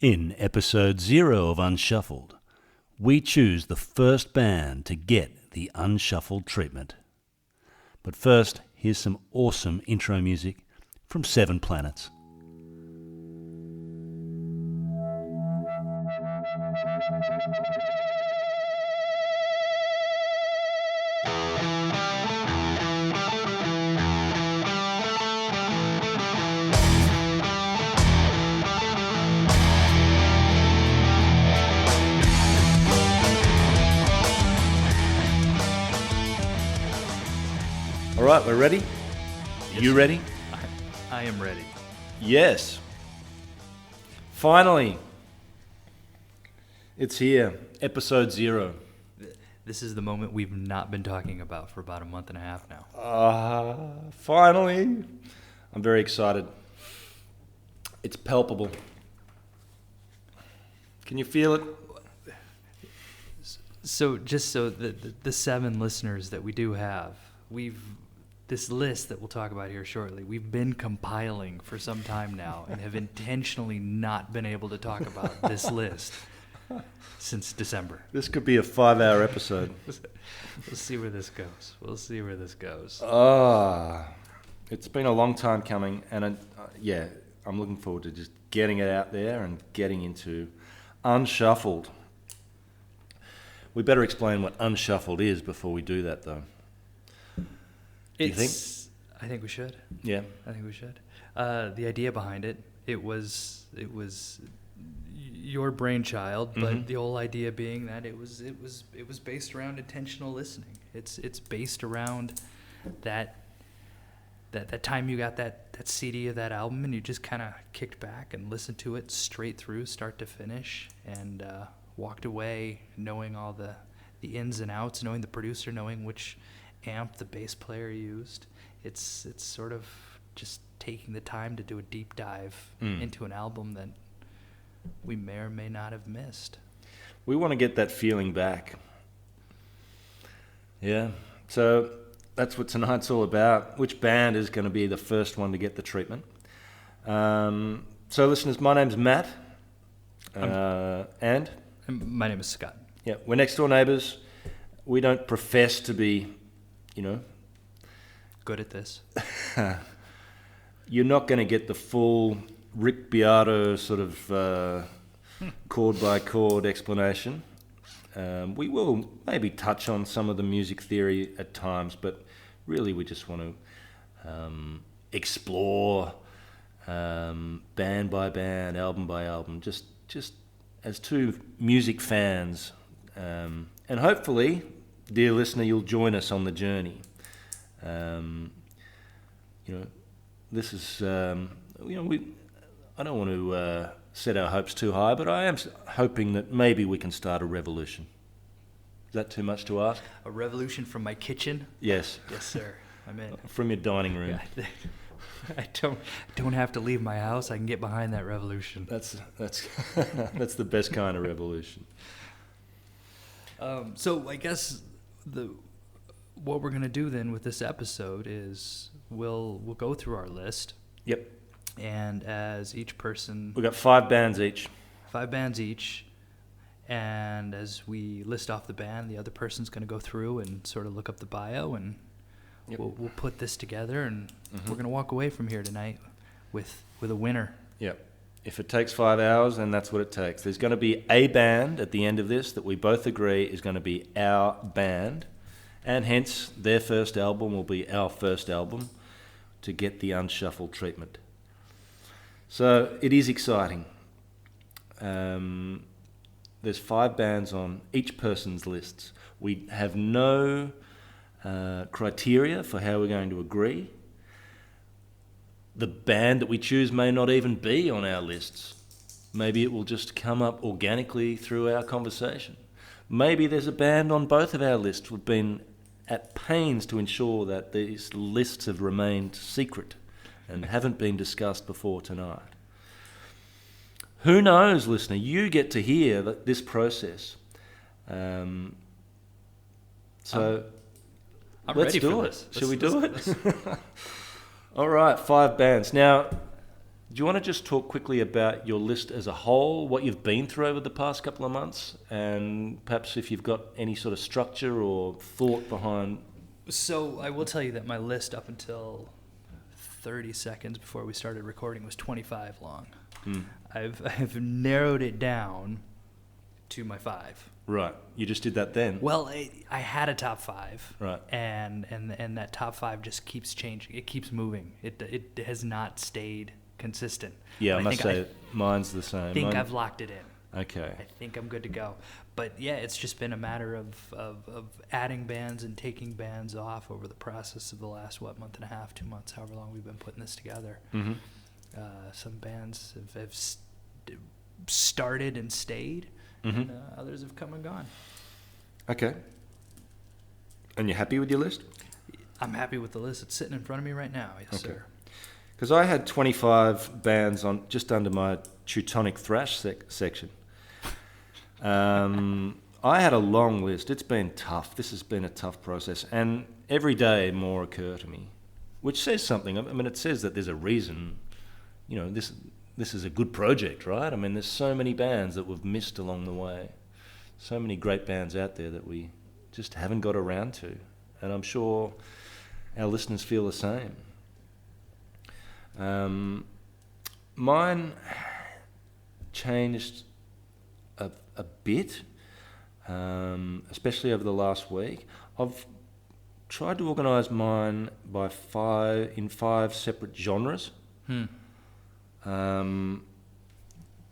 In episode 0 of Unshuffled, we choose the first band to get the Unshuffled treatment. But first, here's some awesome intro music from 7 Planets. All right, we're ready? Yes, you ready? I am ready. Yes. Finally. It's here. Episode 0. This is the moment we've not been talking about for about a month and a half now. Finally. I'm very excited. It's palpable. Can you feel it? So just so the 7 listeners that we do have, this list that we'll talk about here shortly, we've been compiling for some time now and have intentionally not been able to talk about this list since December. This could be a 5-hour episode. We'll see where this goes. It's been a long time coming, and I'm looking forward to just getting it out there and getting into Unshuffled. We better explain what Unshuffled is before we do that, though. Do you think? I think we should. Yeah. I think we should. The idea behind it, it was your brainchild, but the whole idea being that it was based around intentional listening. It's based around that time you got that CD of that album and you just kind of kicked back and listened to it straight through, start to finish, and walked away knowing all the ins and outs, knowing the producer, knowing which amp the bass player used. It's sort of just taking the time to do a deep dive into an album that we may or may not have missed. We want to get that feeling back. Yeah. So that's what tonight's all about. Which band is going to be the first one to get the treatment? So listeners, my name's Matt. And my name is Scott. Yeah, we're next door neighbours. We don't profess to be, good at this. You're not going to get the full Rick Beato sort of chord by chord explanation. We will maybe touch on some of the music theory at times, but really we just want to explore band by band, album by album, just as 2 music fans. And hopefully, dear listener, you'll join us on the journey. This is, I don't want to set our hopes too high, but I am hoping that maybe we can start a revolution. Is that too much to ask? A revolution from my kitchen? Yes. Yes, sir. I'm in. From your dining room. Yeah. I don't have to leave my house. I can get behind that revolution. That's that's the best kind of revolution. So I guess what we're gonna do then with this episode is we'll go through our list. Yep. And as each person, we've got 5 bands each. 5 bands each. And as we list off the band, the other person's gonna go through and sort of look up the bio, and we'll put this together, and we're gonna walk away from here tonight with a winner. Yep. If it takes 5 hours, then that's what it takes. There's going to be a band at the end of this that we both agree is going to be our band, and hence their first album will be our first album to get the Unshuffled treatment. So it is exciting. There's 5 bands on each person's lists. We have no criteria for how we're going to agree. The band that we choose may not even be on our lists. Maybe it will just come up organically through our conversation. Maybe there's a band on both of our lists. We've been at pains to ensure that these lists have remained secret and haven't been discussed before tonight. Who knows, listener? You get to hear this process. I'm let's ready do for it. this. Shall we do it? All right, 5 bands. Now, Do you want to just talk quickly about your list as a whole, what you've been through over the past couple of months, and perhaps if you've got any sort of structure or thought behind? So I will tell you that my list up until 30 seconds before we started recording was 25 long. I've narrowed it down to my 5. Right. You just did that then? Well, I had a top 5. Right. And that top 5 just keeps changing. It keeps moving. It has not stayed consistent. Yeah, I must say mine's the same. I think I've locked it in. Okay. I think I'm good to go. But yeah, it's just been a matter of adding bands and taking bands off over the process of the last, month and a half, 2 months, however long we've been putting this together. Mm-hmm. Some bands have started and stayed, and others have come and gone. Okay. And you're happy with your list? I'm happy with the list. It's sitting in front of me right now. Yes, okay. sir. Because I had 25 bands on just under my Teutonic thrash section. I had a long list. It's been tough. This has been a tough process. And every day more occur to me, which says something. I mean, it says that there's a reason, this is a good project, right? I mean, there's so many bands that we've missed along the way. So many great bands out there that we just haven't got around to. And I'm sure our listeners feel the same. Mine changed a bit, especially over the last week. I've tried to organise mine in 5 separate genres. And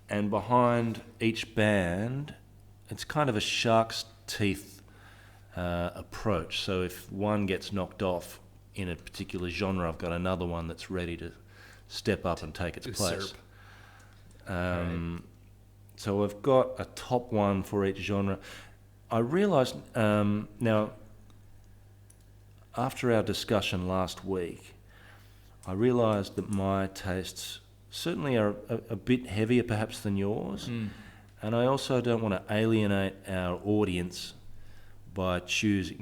behind each band, it's kind of a shark's teeth approach. So if one gets knocked off in a particular genre, I've got another one that's ready to step up and take its place. Right. So I've got a top one for each genre. I realised now, after our discussion last week, I realised that my tastes certainly are a bit heavier perhaps than yours. And I also don't want to alienate our audience by choosing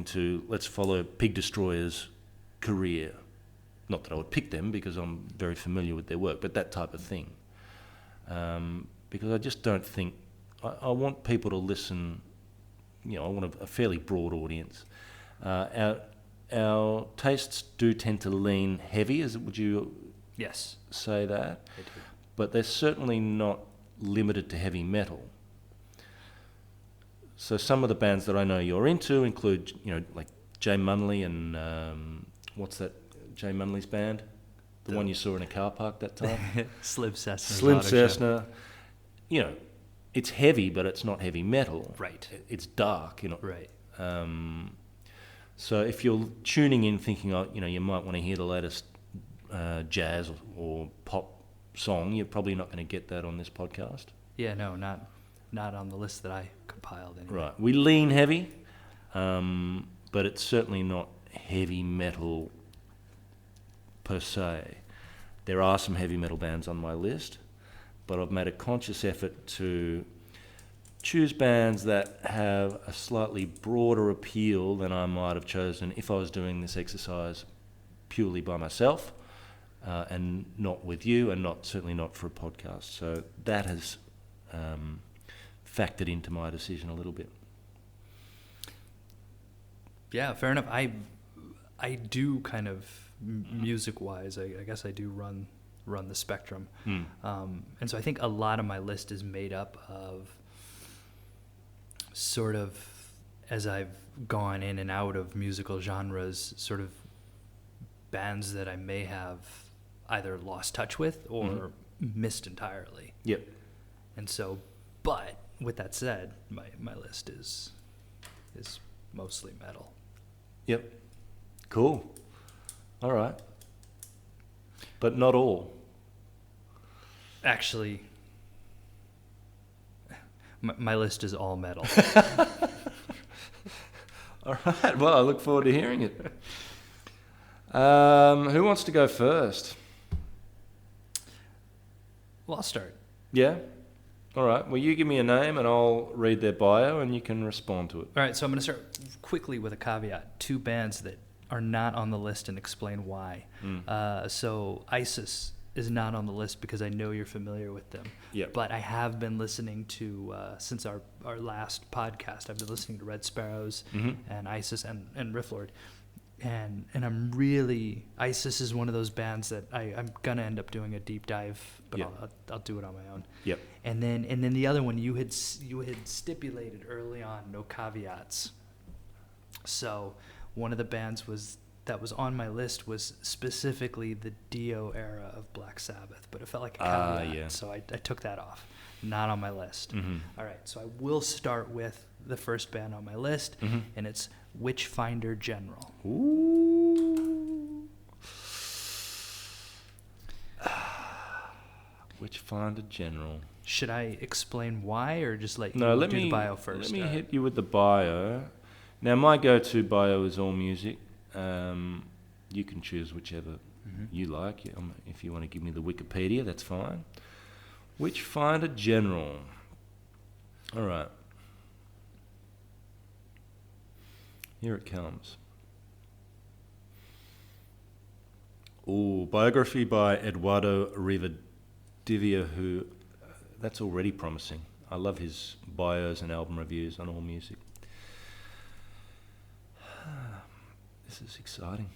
to, let's follow Pig Destroyer's career. Not that I would pick them because I'm very familiar with their work, but that type of thing. Because I just don't think, I want people to listen, I want a fairly broad audience. Our tastes do tend to lean heavy, would you Yes. say that? I do. But they're certainly not limited to heavy metal. So some of the bands that I know you're into include, like Jay Munley and what's that? Jay Munley's band, the one you saw in a car park that time. Slim Cessna. Slim Cessna. It's heavy, but it's not heavy metal. Right. It's dark. Right. So if you're tuning in thinking, you might want to hear the latest jazz or pop song, you're probably not going to get that on this podcast. Yeah, no, not on the list that I compiled anyway. Right. We lean heavy, but it's certainly not heavy metal per se. There are some heavy metal bands on my list, but I've made a conscious effort to choose bands that have a slightly broader appeal than I might have chosen if I was doing this exercise purely by myself, and not with you, and certainly not for a podcast. So that has factored into my decision a little bit. Yeah, fair enough. I do kind of music-wise, I guess I do run the spectrum, and so I think a lot of my list is made up of sort of, as I've gone in and out of musical genres, sort of bands that I may have either lost touch with or missed entirely. Yep. And so, but with that said, my list is mostly metal. Yep. Cool. All right. But not all. Actually, my list is all metal. All right. Well, I look forward to hearing it. Who wants to go first? Well, I'll start. Yeah? All right. Well, you give me a name and I'll read their bio and you can respond to it. All right, so I'm going to start quickly with a caveat. 2 bands that are not on the list and explain why. So ISIS is not on the list because I know you're familiar with them. Yep. But I have been listening to, since our last podcast, I've been listening to Red Sparrows and ISIS and Rifflord. And I'm really, ISIS is one of those bands that I'm going to end up doing a deep dive, but I'll do it on my own. Yep. And then the other one, you had stipulated early on, no caveats. So one of the bands that was on my list was specifically the Dio era of Black Sabbath, but it felt like a caveat, so I took that off. Not on my list. All right, so I will start with the first band on my list, and it's Witchfinder General. Ooh. Witchfinder General. Should I explain why, or just let you do the bio first? Let me hit you with the bio. Now, my go-to bio is AllMusic. You can choose whichever you like. If you want to give me the Wikipedia, that's fine. Witchfinder General. All right. Here it comes. Ooh, biography by Eduardo Rivadavia, who... that's already promising. I love his bios and album reviews on AllMusic. This is exciting.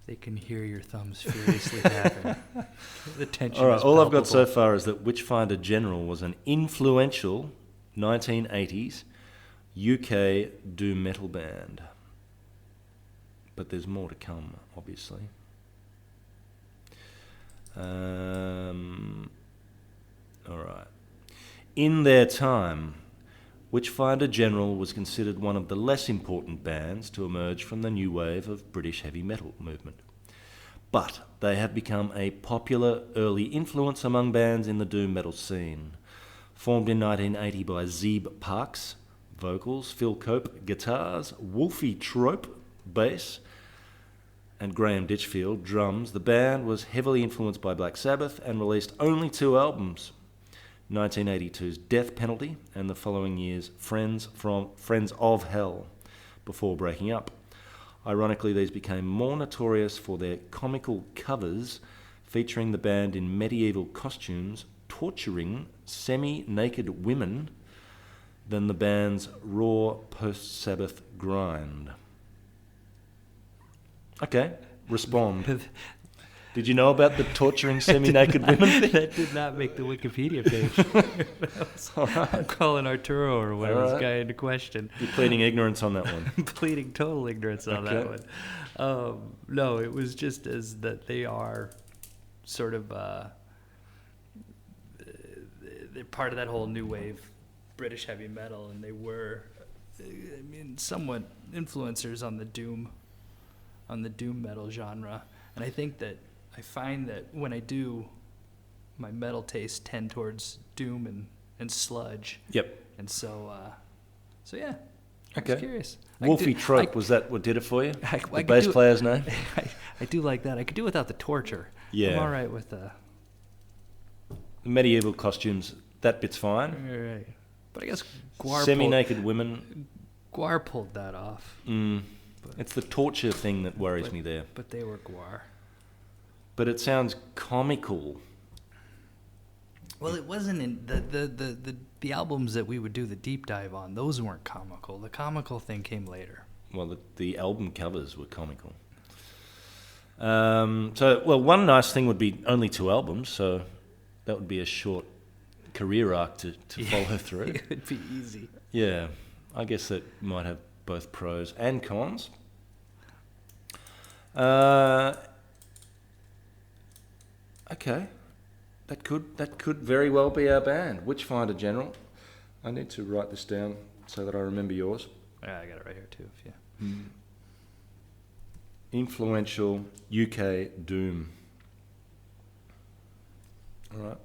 They can hear your thumbs furiously tapping. The tension. All right, is all I've got palpable. so far is that Witchfinder General was an influential 1980s UK doom metal band. But there's more to come, obviously. All right. In their time, Witchfinder General was considered one of the less important bands to emerge from the new wave of British heavy metal movement. But they have become a popular early influence among bands in the doom metal scene. Formed in 1980 by Zeeb Parks, vocals, Phil Cope, guitars, Wolfie Trope, bass, and Graham Ditchfield, drums, the band was heavily influenced by Black Sabbath and released only 2 albums. 1982's Death Penalty and the following year's Friends of Hell, before breaking up. Ironically, these became more notorious for their comical covers featuring the band in medieval costumes torturing semi-naked women than the band's raw post-Sabbath grind. Okay, respond. Did you know about the torturing semi-naked women thing? That did not make the Wikipedia page. I'm calling Arturo or whatever this guy into question. You're pleading ignorance on that one. Pleading total ignorance on that one. No, it was just as that they are sort of they're part of that whole new wave British heavy metal, and they were, I mean, somewhat influencers on the doom metal genre. And I think that I find that when I do, my metal tastes tend towards doom and sludge. Yep. And so yeah. Okay. I was curious. Wolfie Trope, was that what did it for you? The I bass player's name? I do like that. I could do without the torture. Yeah. I'm all right with the medieval costumes, that bit's fine. Right. But I guess Guar semi-naked women. Guar pulled that off. It's the torture thing that worries me there. But they were Guar. But it sounds comical. Well, it wasn't in the albums that we would do the deep dive on. Those weren't comical. The comical thing came later. Well, the album covers were comical. One nice thing would be only 2 albums, so that would be a short career arc to follow through. It would be easy. Yeah, I guess that might have both pros and cons. Okay, that could very well be our band, Witchfinder General. I need to write this down so that I remember yours. Yeah, I got it right here too. Yeah. Influential UK doom. All right.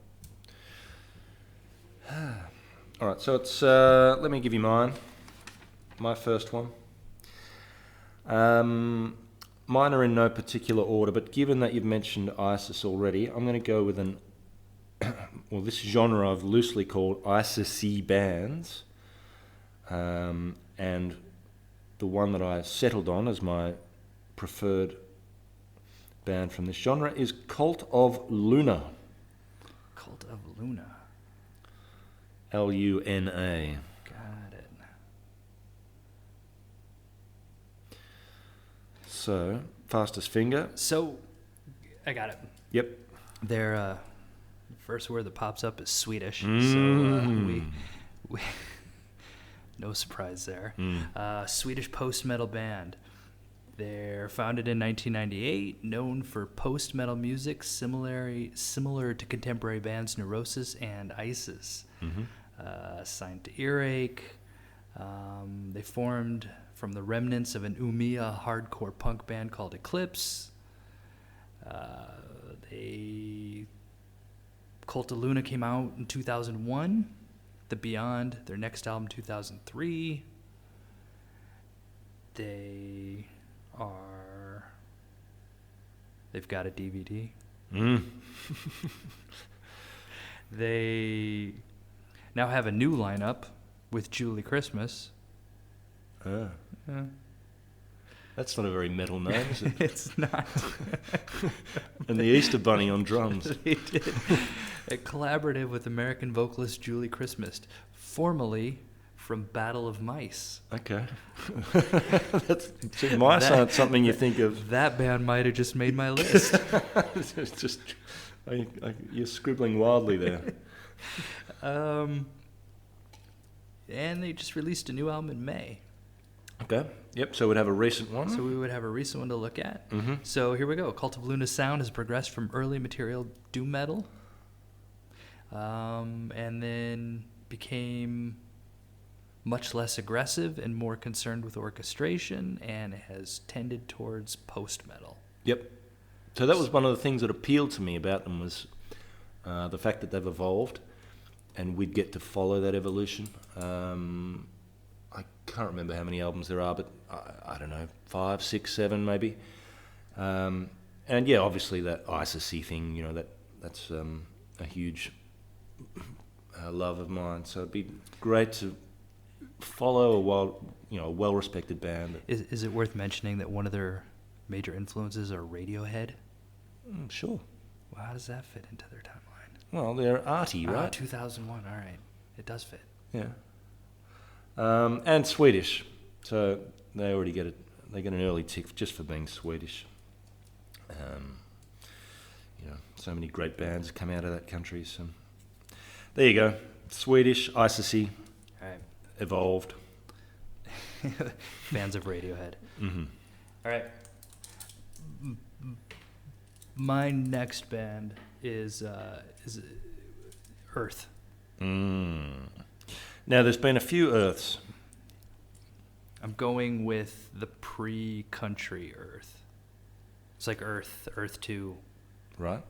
All right. So it's. Let me give you mine. My first one. Mine are in no particular order, but given that you've mentioned ISIS already, I'm going to go with this genre I've loosely called ISIS-y bands. and the one that I settled on as my preferred band from this genre is Cult of Luna. Cult of Luna. Luna. Got it. So, fastest finger. So, I got it. Yep. Their first word that pops up is Swedish. So we no surprise there. Swedish post-metal band. They're founded in 1998, known for post-metal music similar to contemporary bands Neurosis and Isis. Signed to Earache. They formed from the remnants of an Umeå hardcore punk band called Eclipse. Cult of Luna came out in 2001. The Beyond, their next album, 2003. They've got a DVD. They now have a new lineup with Julie Christmas. That's not a very metal name, is it? It's not. And the Easter Bunny on drums. They did a collaborative with American vocalist Julie Christmas, formerly from Battle of Mice. Okay. Mice aren't something you think of. That band might have just made my list. It's just, you're scribbling wildly there. And they just released a new album in May. Okay. Yep. So we'd have a recent one. So we would have a recent one to look at. So here we go. Cult of Luna's sound has progressed from early material doom metal, and then became much less aggressive and more concerned with orchestration, and has tended towards post-metal. Yep. So that was one of the things that appealed to me about them was the fact that they've evolved, and we'd get to follow that evolution. I can't remember how many albums there are, but I don't know, 5, 6, 7 maybe. And yeah, obviously that ISIS-y thing, that's a huge love of mine. So it'd be great to follow a well-respected band. Is it worth mentioning that one of their major influences are Radiohead? Sure. Well, how does that fit into their timeline? Well, they're arty, right? 2001, all right. It does fit. Yeah. And Swedish. So they already get it. They get an early tick just for being Swedish. So many great bands come out of that country. So there you go. Swedish, ISIS-y, All right. evolved. Fans of Radiohead. Mm-hmm. All right. My next band is Earth. Now, there's been a few Earths. I'm going with the pre-country Earth. It's like Earth 2. Right.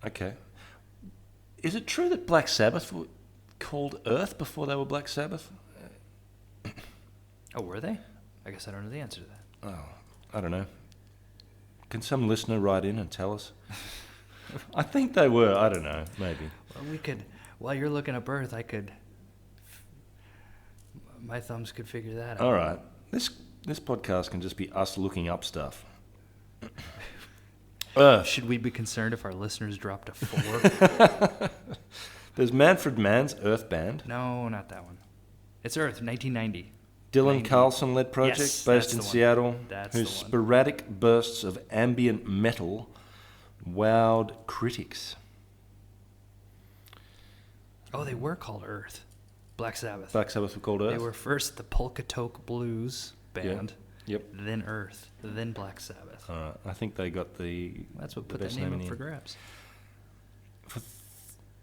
Okay. Is it true that Black Sabbath were called Earth before they were Black Sabbath? Oh, were they? I guess I don't know the answer to that. Oh, I don't know. Can some listener write in and tell us? I think they were. I don't know. Maybe. Well, we could. While you're looking up Earth, I could. My thumbs could figure that out. All right. This podcast can just be us looking up stuff. Should we be concerned if our listeners dropped a 4? There's Manfred Mann's Earth Band. No, not that one. It's Earth, 1990. Dylan Carlson-led project, Yes, based in that's the one. Seattle, That's whose the one. sporadic bursts of ambient metal wowed critics. Oh, they were called Earth. Black Sabbath. Black Sabbath were called Earth? They were first the Polka Toke Blues band, Yep. then Earth, then Black Sabbath. All right. I think they got That's what put best that name name up in for the end. grabs.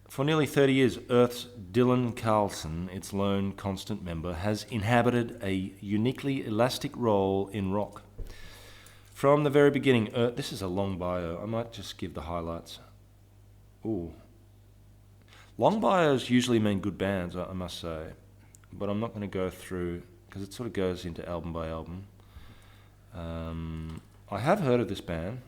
For nearly 30 years, Earth's Dylan Carlson, its lone constant member, has inhabited a uniquely elastic role in rock. From the very beginning, this is a long bio. I might just give the highlights. Ooh. Long bios usually mean good bands, I must say. But I'm not going to go through, because it sort of goes into album by album. I have heard of this band.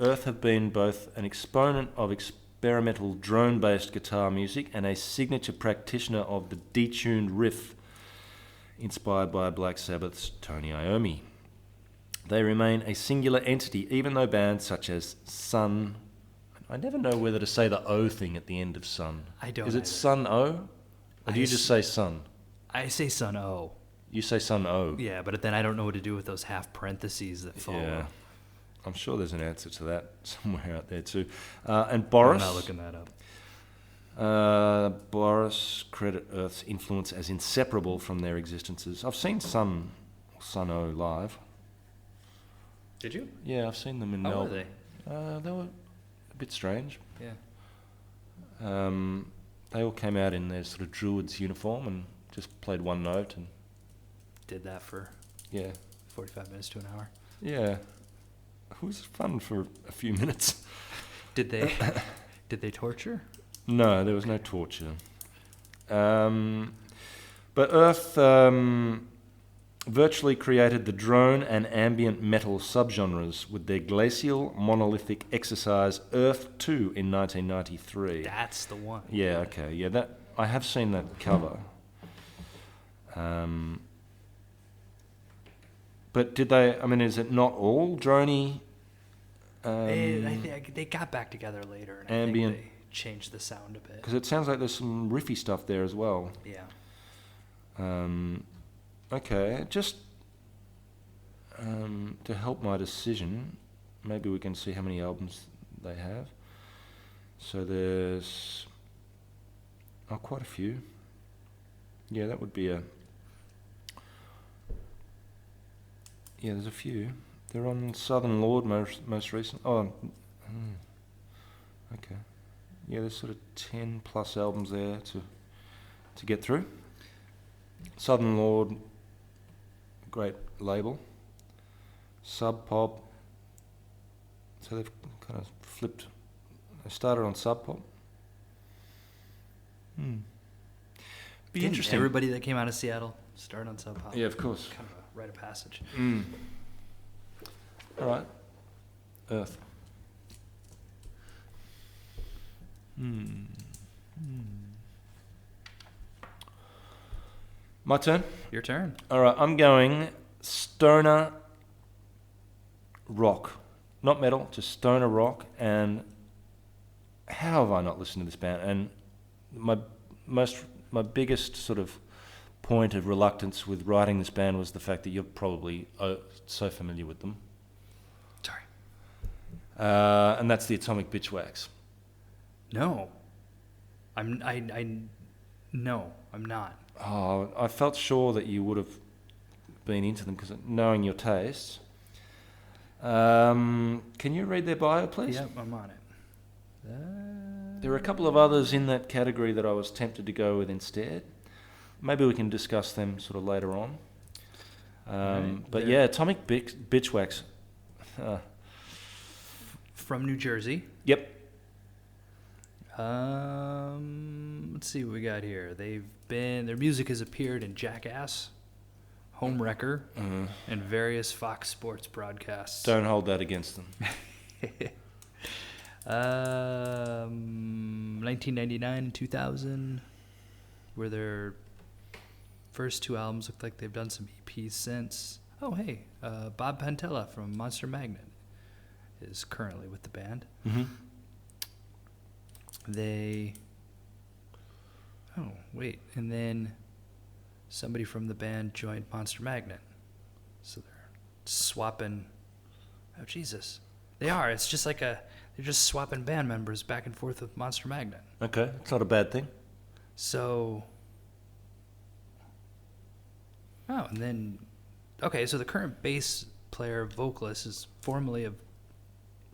Earth have been both an exponent of experimental drone-based guitar music and a signature practitioner of the detuned riff inspired by Black Sabbath's Tony Iommi. They remain a singular entity, even though bands such as Sun... I never know whether to say the O thing at the end of Sun. I don't Is it either. Sun O? Or do you just say Sun? I say Sun O. You say Sun O. Yeah, but then I don't know what to do with those half parentheses that follow. Yeah. I'm sure there's an answer to that somewhere out there too. And Boris... I'm not looking that up. Boris credit Earth's influence as inseparable from their existences. I've seen Sun O live. Did you? Yeah, I've seen them in How were Melbourne. They were a bit strange. Yeah. They all came out in their sort of Druids uniform and just played one note and... Did that for 45 minutes to an hour. Yeah. It was fun for a few minutes. Did they torture? No, there was no torture. But Earth virtually created the drone and ambient metal subgenres with their glacial monolithic exercise Earth 2 in 1993. That's the one. Yeah, okay. Yeah, that I have seen that cover. But did they... I mean, is it not all droney? I think they got back together later, and ambient. I think they changed the sound a bit. Because it sounds like there's some riffy stuff there as well. Yeah. Okay, just to help my decision, maybe we can see how many albums they have. So there's quite a few. Yeah, that would be a... Yeah, there's a few. They're on Southern Lord most recent. Okay. Yeah, there's sort of 10 plus albums there to get through. Southern Lord, great label. Sub Pop. So they've kind of flipped. They started on Sub Pop. Be interesting. Everybody that came out of Seattle started on Sub Pop. Yeah, of course. Kind of a rite of passage. All right. Earth. My turn? Your turn. All right, I'm going stoner rock. Not metal, just stoner rock. And how have I not listened to this band? And my biggest sort of point of reluctance with writing this band was the fact that you're probably so familiar with them. Sorry. And that's the Atomic Bitchwax. No. No, I'm not. Oh, I felt sure that you would have been into them because knowing your tastes. Can you read their bio, please? Yep, I'm on it. There are a couple of others in that category that I was tempted to go with instead. Maybe we can discuss them sort of later on. But yeah, Atomic Bitchwax. From New Jersey. Yep. Let's see what we got here. Their music has appeared in Jackass, Homewrecker, and various Fox Sports broadcasts. Don't hold that against them. 1999 and 2000 were their first two albums. Looked like they've done some EPs since. Oh, hey, Bob Pantella from Monster Magnet is currently with the band. Mm-hmm. And then somebody from the band joined Monster Magnet. So they're swapping. Oh, Jesus. They are. It's just like they're just swapping band members back and forth with Monster Magnet. Okay, it's not a bad thing. So. Oh, and then. Okay, so the current bass player vocalist is formerly of.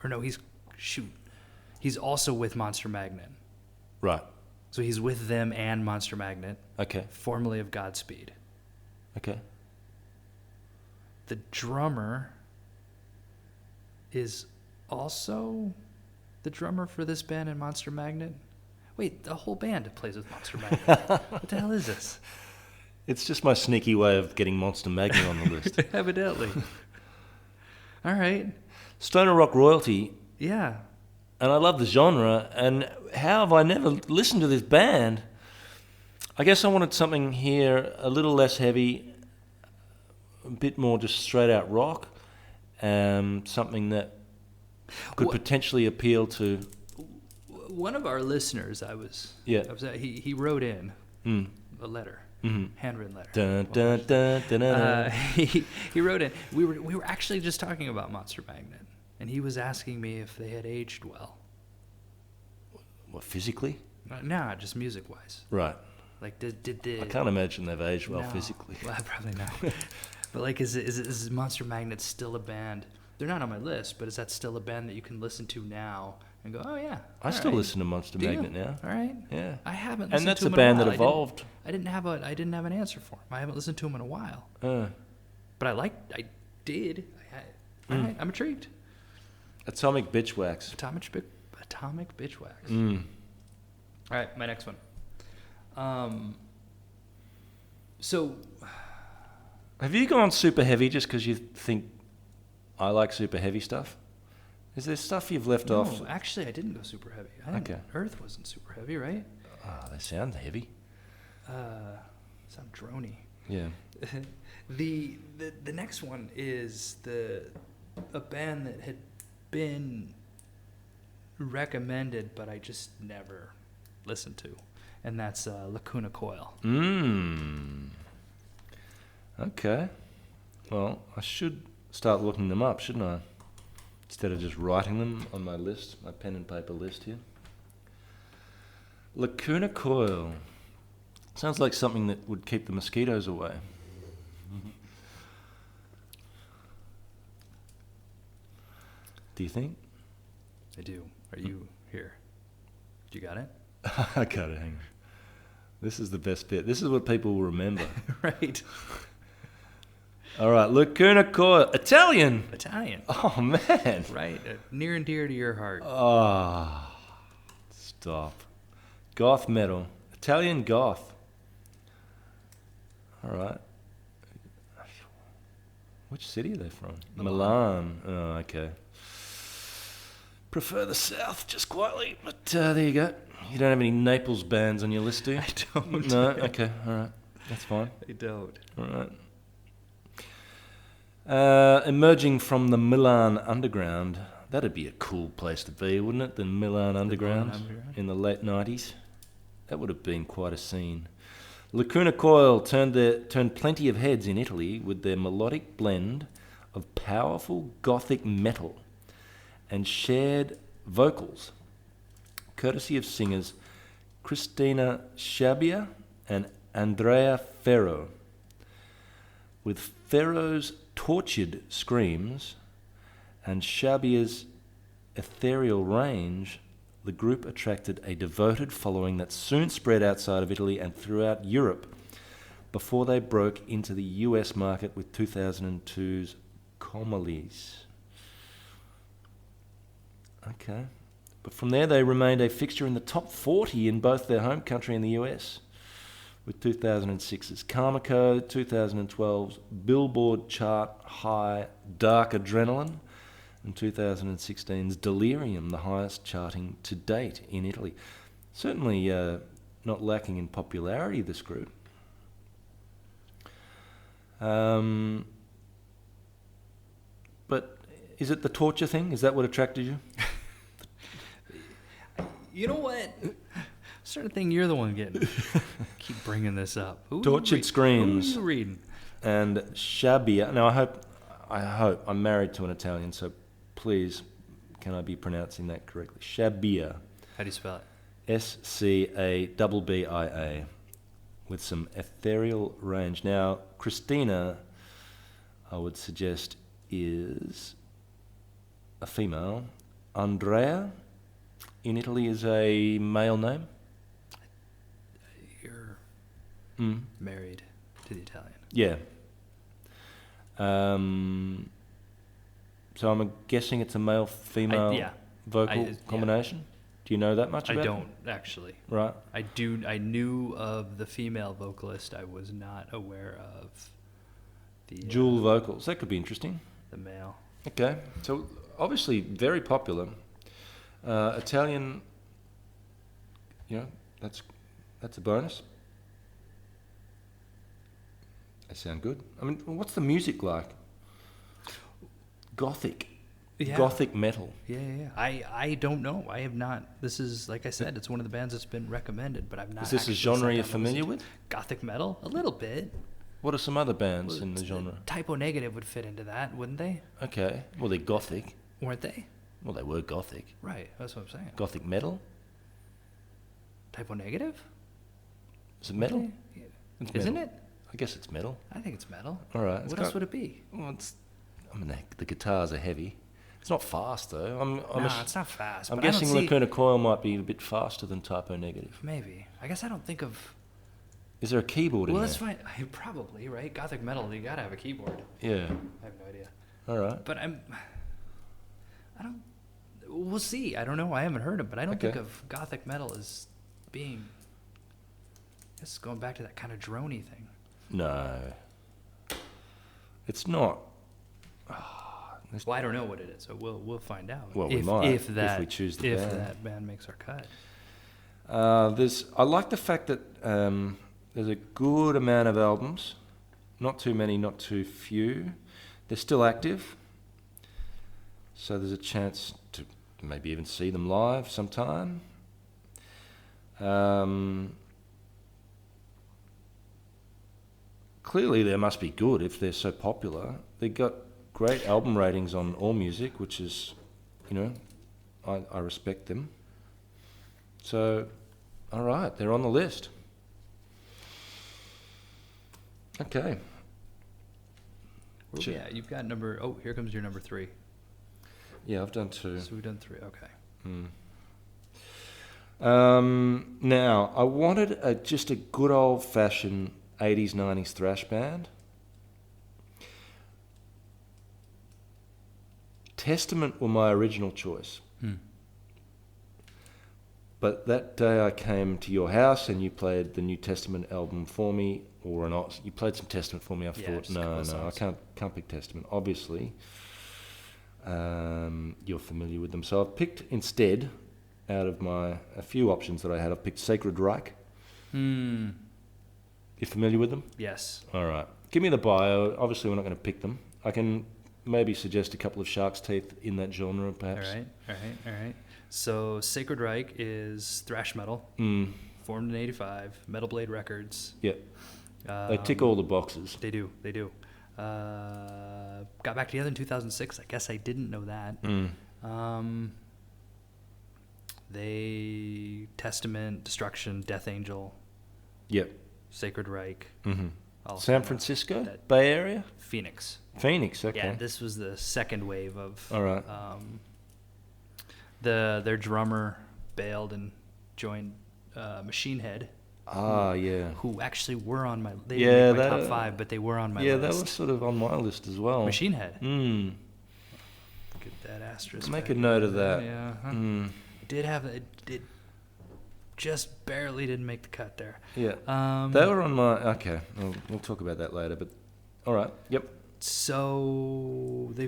Or no, he's also with Monster Magnet. Right. So he's with them and Monster Magnet. Okay. Formerly of Godspeed. Okay. The drummer is also the drummer for this band in Monster Magnet. Wait, the whole band plays with Monster Magnet. What the hell is this? It's just my sneaky way of getting Monster Magnet on the list. Evidently. All right. Stoner rock royalty Yeah. And I love the genre. And how have I never listened to this band? I guess I wanted something here a little less heavy, a bit more just straight out rock, something that could potentially appeal to. One of our listeners, he wrote in a letter, handwritten letter. Dun, dun, dun, dun, dun. He wrote in. We were actually just talking about Monster Magnet, and he was asking me if they had aged well. What, physically? Nah, just music wise. Right. Like did the? I can't imagine they've aged well No. physically. Well, probably not. But like, is Monster Magnet still a band? They're not on my list, but is that still a band that you can listen to now and go, oh yeah? I still listen to Monster Do you? Magnet now. All right. Yeah. I haven't. And Listened that's to a him band in a that while. evolved. I didn't have an answer for him. I haven't listened to him in a while. But I did. All right, I'm intrigued. Atomic Bitchwax. Atomic Bitchwax. All right, my next one. So, Have you gone super heavy just because you think I like super heavy stuff? Is there stuff you've left off? No, actually, I didn't go super heavy. Okay. Earth wasn't super heavy, right? Oh, they sound heavy. Sound drony. Yeah. The next one is a band that had been recommended, but I just never listened to, and that's Lacuna Coil. Okay. Well, I should start looking them up, shouldn't I? Instead of just writing them on my list, my pen and paper list here. Lacuna Coil. Sounds like something that would keep the mosquitoes away. Do you think? I do. Are you here? You got it? I got it, hang on. This is the best bit. This is what people will remember. Right. All right, Lacuna Coil. Italian. Oh, man. Right. Near and dear to your heart. Oh, stop. Goth metal. Italian goth. All right. Which city are they from? Milan. Oh, okay. Prefer the south, just quietly. But there you go. You don't have any Naples bands on your list, do you? I don't. No? Okay, all right. That's fine. I don't. All right. Emerging from the Milan Underground. That'd be a cool place to be, wouldn't it? The Milan Underground in the late 90s. That would have been quite a scene. Lacuna Coil turned plenty of heads in Italy with their melodic blend of powerful gothic metal and shared vocals, courtesy of singers Cristina Sciabia and Andrea Ferro. With Ferro's tortured screams and Sciabia's ethereal range, the group attracted a devoted following that soon spread outside of Italy and throughout Europe before they broke into the US market with 2002's Comalis. Okay. But from there they remained a fixture in the top 40 in both their home country and the US, with 2006's Karmico, 2012's Billboard chart high Dark Adrenaline, and 2016's Delirium, the highest charting to date in Italy. Certainly not lacking in popularity, this group. But is it the torture thing? Is that what attracted you? You know what? Certain thing you're the one getting. Keep bringing this up. Tortured Screams. Who are you reading? And Sciabia. Now, I hope I'm married to an Italian, so please, can I be pronouncing that correctly? Sciabia. How do you spell it? Scabbia, with some ethereal range. Now, Christina, I would suggest, is a female. Andrea, in Italy, is a male name. You're married to the Italian. Yeah. So I'm guessing it's a male-female vocal combination? Yeah. Do you know that much about it? I don't, actually. Right. I knew of the female vocalist. I was not aware of the... Dual vocals. That could be interesting. The male. Okay. So obviously very popular. Italian, that's a bonus. They sound good. I mean, what's the music like? Gothic. Yeah. Gothic metal. Yeah. I don't know. I have not. This is, like I said, it's one of the bands that's been recommended, but I've not. Is this a genre you're familiar with? Gothic metal? A little bit. What are some other bands in the genre? Typo Negative would fit into that, wouldn't they? Okay. Well, they're gothic. Weren't they? Well, they were gothic. Right. That's what I'm saying. Gothic metal? Typo Negative? Is it metal? Yeah. It's Isn't metal. it? I guess it's metal. I think it's metal. All right. What else would it be? Well, the guitars are heavy. It's not fast, though. It's not fast. I'm but I don't guessing see- Lacuna Coil might be a bit faster than Typo Negative. Maybe. I guess I don't think of... Is there a keyboard in Well, there? that's fine. Probably, right? Gothic metal, you gotta have a keyboard. Yeah. I have no idea. All right. But I don't... We'll see. I don't know. I haven't heard it, but I don't think Okay. of Gothic metal as being... I guess going back to that kind of droney thing. No. It's not. Well, I don't know what it is, so we'll find out. Well, we might if we choose the band. If that band makes our cut. I like the fact that there's a good amount of albums, not too many, not too few. They're still active, so there's a chance to maybe even see them live sometime. Clearly, they must be good if they're so popular. They got great album ratings on AllMusic, which is, I respect them. So, all right, they're on the list. Okay. Yeah, you've got number... Oh, here comes your number 3. Yeah, I've done 2. So we've done 3, okay. Now, I wanted just a good old-fashioned 80s, 90s thrash band. Testament were my original choice. But that day I came to your house and you played the New Testament album for me, or not. You played some Testament for me. I thought, no, I can't pick Testament. Obviously, you're familiar with them. So I've picked instead, out of a few options that I had, I've picked Sacred Reich. You familiar with them? Yes. All right. Give me the bio. Obviously, we're not going to pick them. I can maybe suggest a couple of Shark's Teeth in that genre, perhaps. All right. So Sacred Reich is thrash metal, formed in 85, Metal Blade Records. Yeah. They tick all the boxes. They do. Got back together in 2006. I guess I didn't know that. They Testament, Destruction, Death Angel. Yep. Sacred Reich. San Francisco? Bay Area? Phoenix, okay. Yeah, this was the second wave of... All right. Their drummer bailed and joined Machine Head. Yeah. Who actually were on my... They didn't make my top 5, but they were on my list. Yeah, that was sort of on my list as well. Machine Head. Get that asterisk. Make a note of that. Yeah. Did have... It just barely didn't make the cut there. Yeah. They were on my... Okay. We'll talk about that later, but... All right. Yep. So they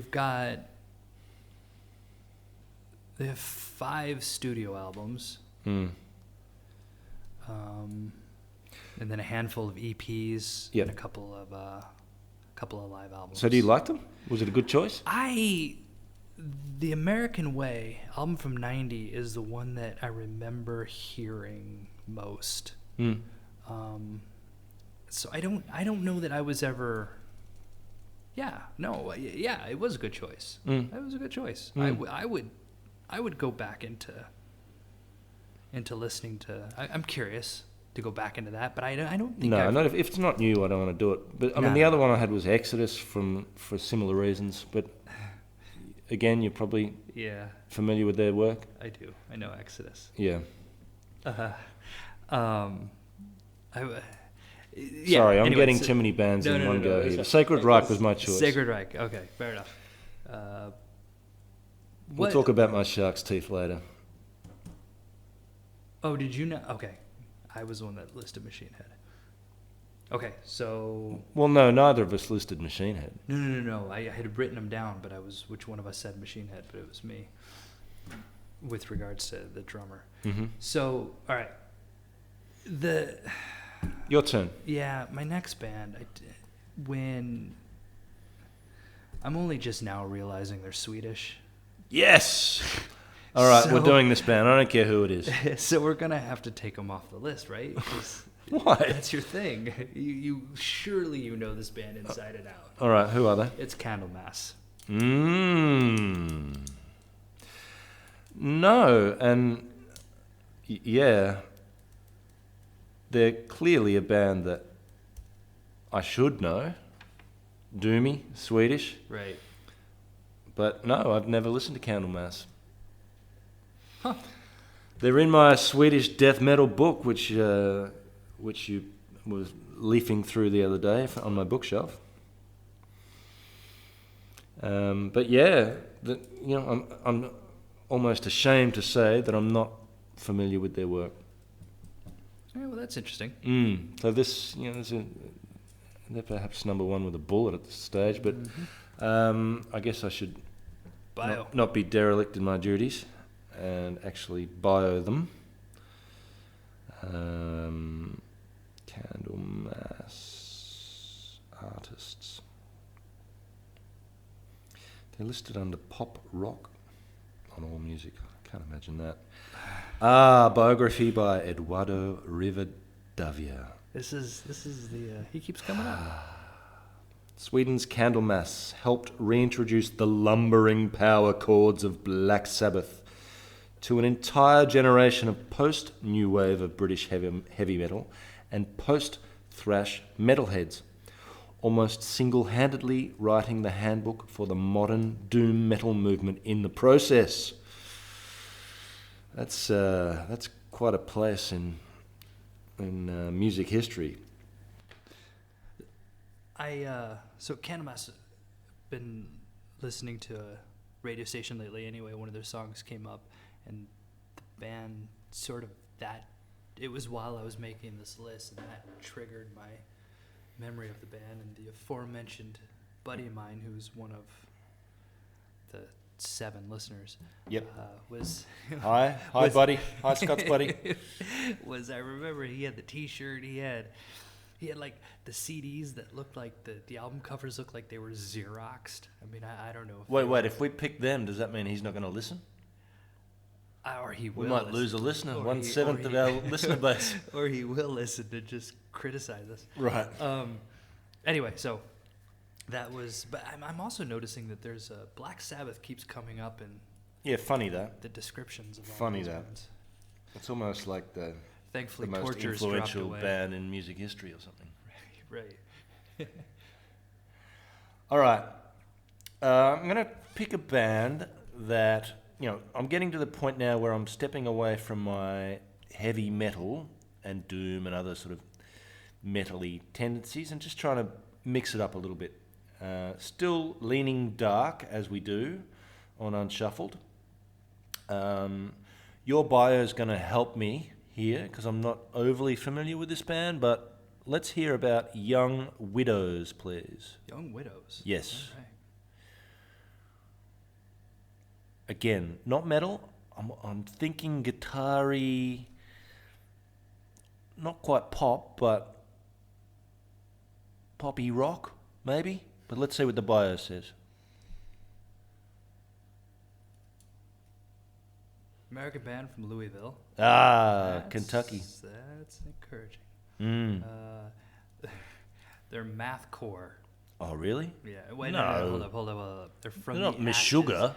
have 5 studio albums. And then a handful of EPs. Yep. And a couple of live albums. So do you like them? Was it a good choice? The American Way album from '90 is the one that I remember hearing most. So I don't know that I was ever. Yeah, it was a good choice. It was a good choice. I would go back into listening to. I'm curious to go back into that, but I don't think. No, not if it's not new, I don't want to do it. But I mean, the other one I had was Exodus for similar reasons. But again, you're probably familiar with their work. I do. I know Exodus. Yeah. Sorry, I'm getting too many bands in one go here. Sacred Reich was my choice. Sacred Reich. Okay, fair enough. We'll talk about my Shark's Teeth later. Oh, did you know? Okay. I was the one that listed Machine Head. Okay, so... Well, no, neither of us listed Machine Head. No. I had written them down, but which one of us said Machine Head, but it was me. with regards to the drummer. Mm-hmm. So, all right, Your turn. yeah, my next band, when I'm only just now realizing they're Swedish. Yes. All right, So- we're doing this band. I don't care who it is. So we're gonna have to take them off the list, right? 'Cause Why? that's your thing. You surely you know this band inside and out. All right, who are they? It's Candlemass. No, and yeah, they're clearly a band that I should know. Doomy, Swedish. Right. But no, I've never listened to Candlemass. Huh. They're in my Swedish death metal book, which you was leafing through the other day on my bookshelf. But yeah, I'm almost ashamed to say that I'm not familiar with their work. Yeah, well, that's interesting. So this, they're perhaps number one with a bullet at this stage, but I guess I should not be derelict in my duties and actually bio them. Candlemass artists. They're listed under pop rock on All Music. I can't imagine that. Biography by Eduardo Rivadavia. This is the he keeps coming up. Sweden's Candlemass helped reintroduce the lumbering power chords of Black Sabbath to an entire generation of post-new wave of British heavy metal and post-thrash metalheads, almost single-handedly writing the handbook for the modern doom metal movement in the process. That's quite a place in music history. So Candlemass, been listening to a radio station lately anyway. One of their songs came up, and the band sort of it was while I was making this list, and that triggered my memory of the band. And the aforementioned buddy of mine, who's one of the 7 listeners, Yep. was Hi, buddy. Hi, Scott's buddy. I remember he had the T-shirt. He had like the CDs that looked like the album covers looked like they were Xeroxed. I mean, I don't know. Wait. If we pick them, does that mean he's not going to listen? Or he will. We might lose a listener. 1/7 of he- our listener base. Or he will listen to just criticize us. Right. Anyway, so that was. But I'm also noticing that there's Black Sabbath keeps coming up in Yeah, funny that. the descriptions of all Funny these that. bands. It's almost like the Thankfully, most Torture's dropped influential away. band in music history or something. Right. All right. I'm going to pick a band that, I'm getting to the point now where I'm stepping away from my heavy metal and doom and other sort of metal-y tendencies and just trying to mix it up a little bit. Still leaning dark, as we do on Unshuffled. Your bio is going to help me here because I'm not overly familiar with this band, but let's hear about Young Widows, please. Young Widows. Yes. All right. Again, not metal. I'm thinking guitar-y, not quite pop, but poppy rock, maybe. But let's see what the bio says. American band from Louisville. Kentucky. That's encouraging. Mm. They're mathcore. Oh, really? Yeah. Wait, No. Hold up. They're from They're the not Miss ashes- Sugar.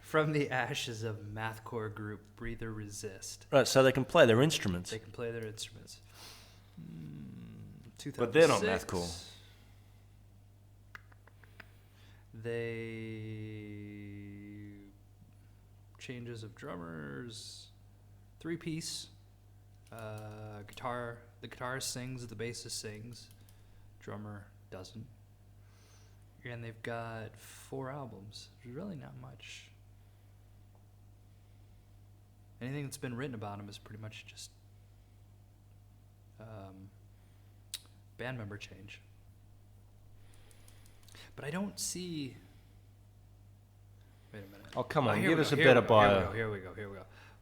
From the ashes of mathcore group Breather Resist. Right, so they can play their instruments. They can play their instruments. 2006. But they're not mathcore. They changes of drummers, 3-piece, guitar. The guitarist sings, the bassist sings, drummer doesn't. And they've got 4 albums. There's really not much. Anything that's been written about them is pretty much just band member change. But I don't see. Wait a minute. Oh, come on, here give we us go, a here better we go, bio. Here we go.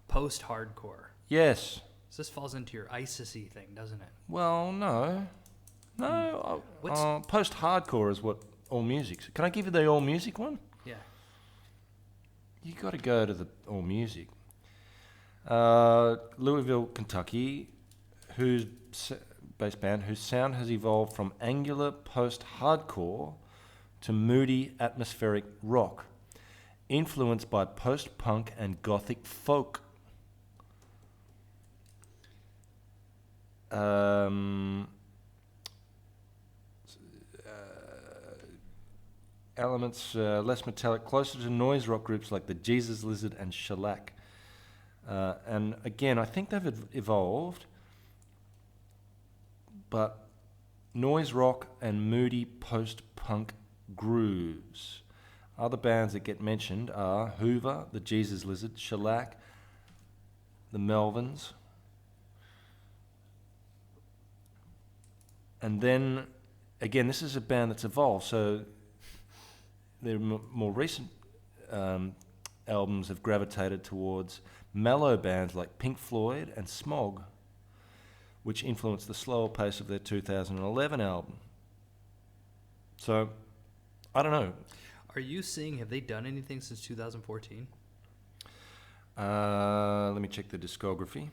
Post-hardcore. Yes. So this falls into your ISIS-y thing, doesn't it? Well, no. No. Post-hardcore is what all music's. Can I give you the all music one? Yeah. You got to go to the all music. Louisville, Kentucky, whose bass band whose sound has evolved from angular post-hardcore to moody atmospheric rock, influenced by post-punk and gothic folk. Elements less metallic, closer to noise rock groups like the Jesus Lizard and Shellac. And again, I think they've evolved, but noise rock and moody post-punk grooves. Other bands that get mentioned are Hoover, the Jesus Lizard, Shellac, the Melvins. And then, again, this is a band that's evolved, so their more recent albums have gravitated towards mellow bands like Pink Floyd and Smog, which influenced the slower pace of their 2011 album. So, I don't know. Are you seeing, have they done anything since 2014? Let me check the discography.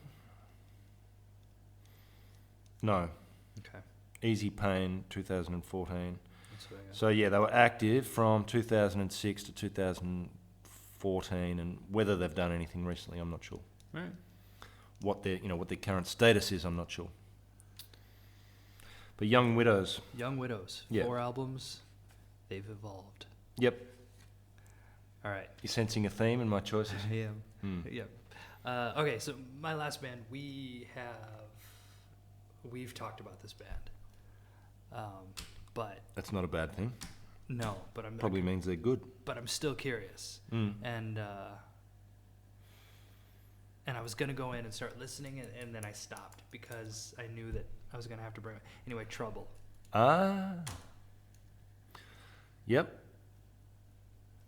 No. Okay. Easy Pain, 2014. That's what I got. So yeah, they were active from 2006 to 2014, and whether they've done anything recently, I'm not sure. Right. What their current status is, I'm not sure. But Young Widows. Young Widows. Yeah. 4 albums. They've evolved. Yep. All right. You sensing a theme in my choices? I am. Yep. Okay, so my last band, we've talked about this band, but That's not a bad thing. no, but I'm Probably means they're good. but I'm still curious, and I was gonna go in and start listening, and then I stopped because I knew that I was gonna have to bring it anyway. Trouble. Ah. Yep.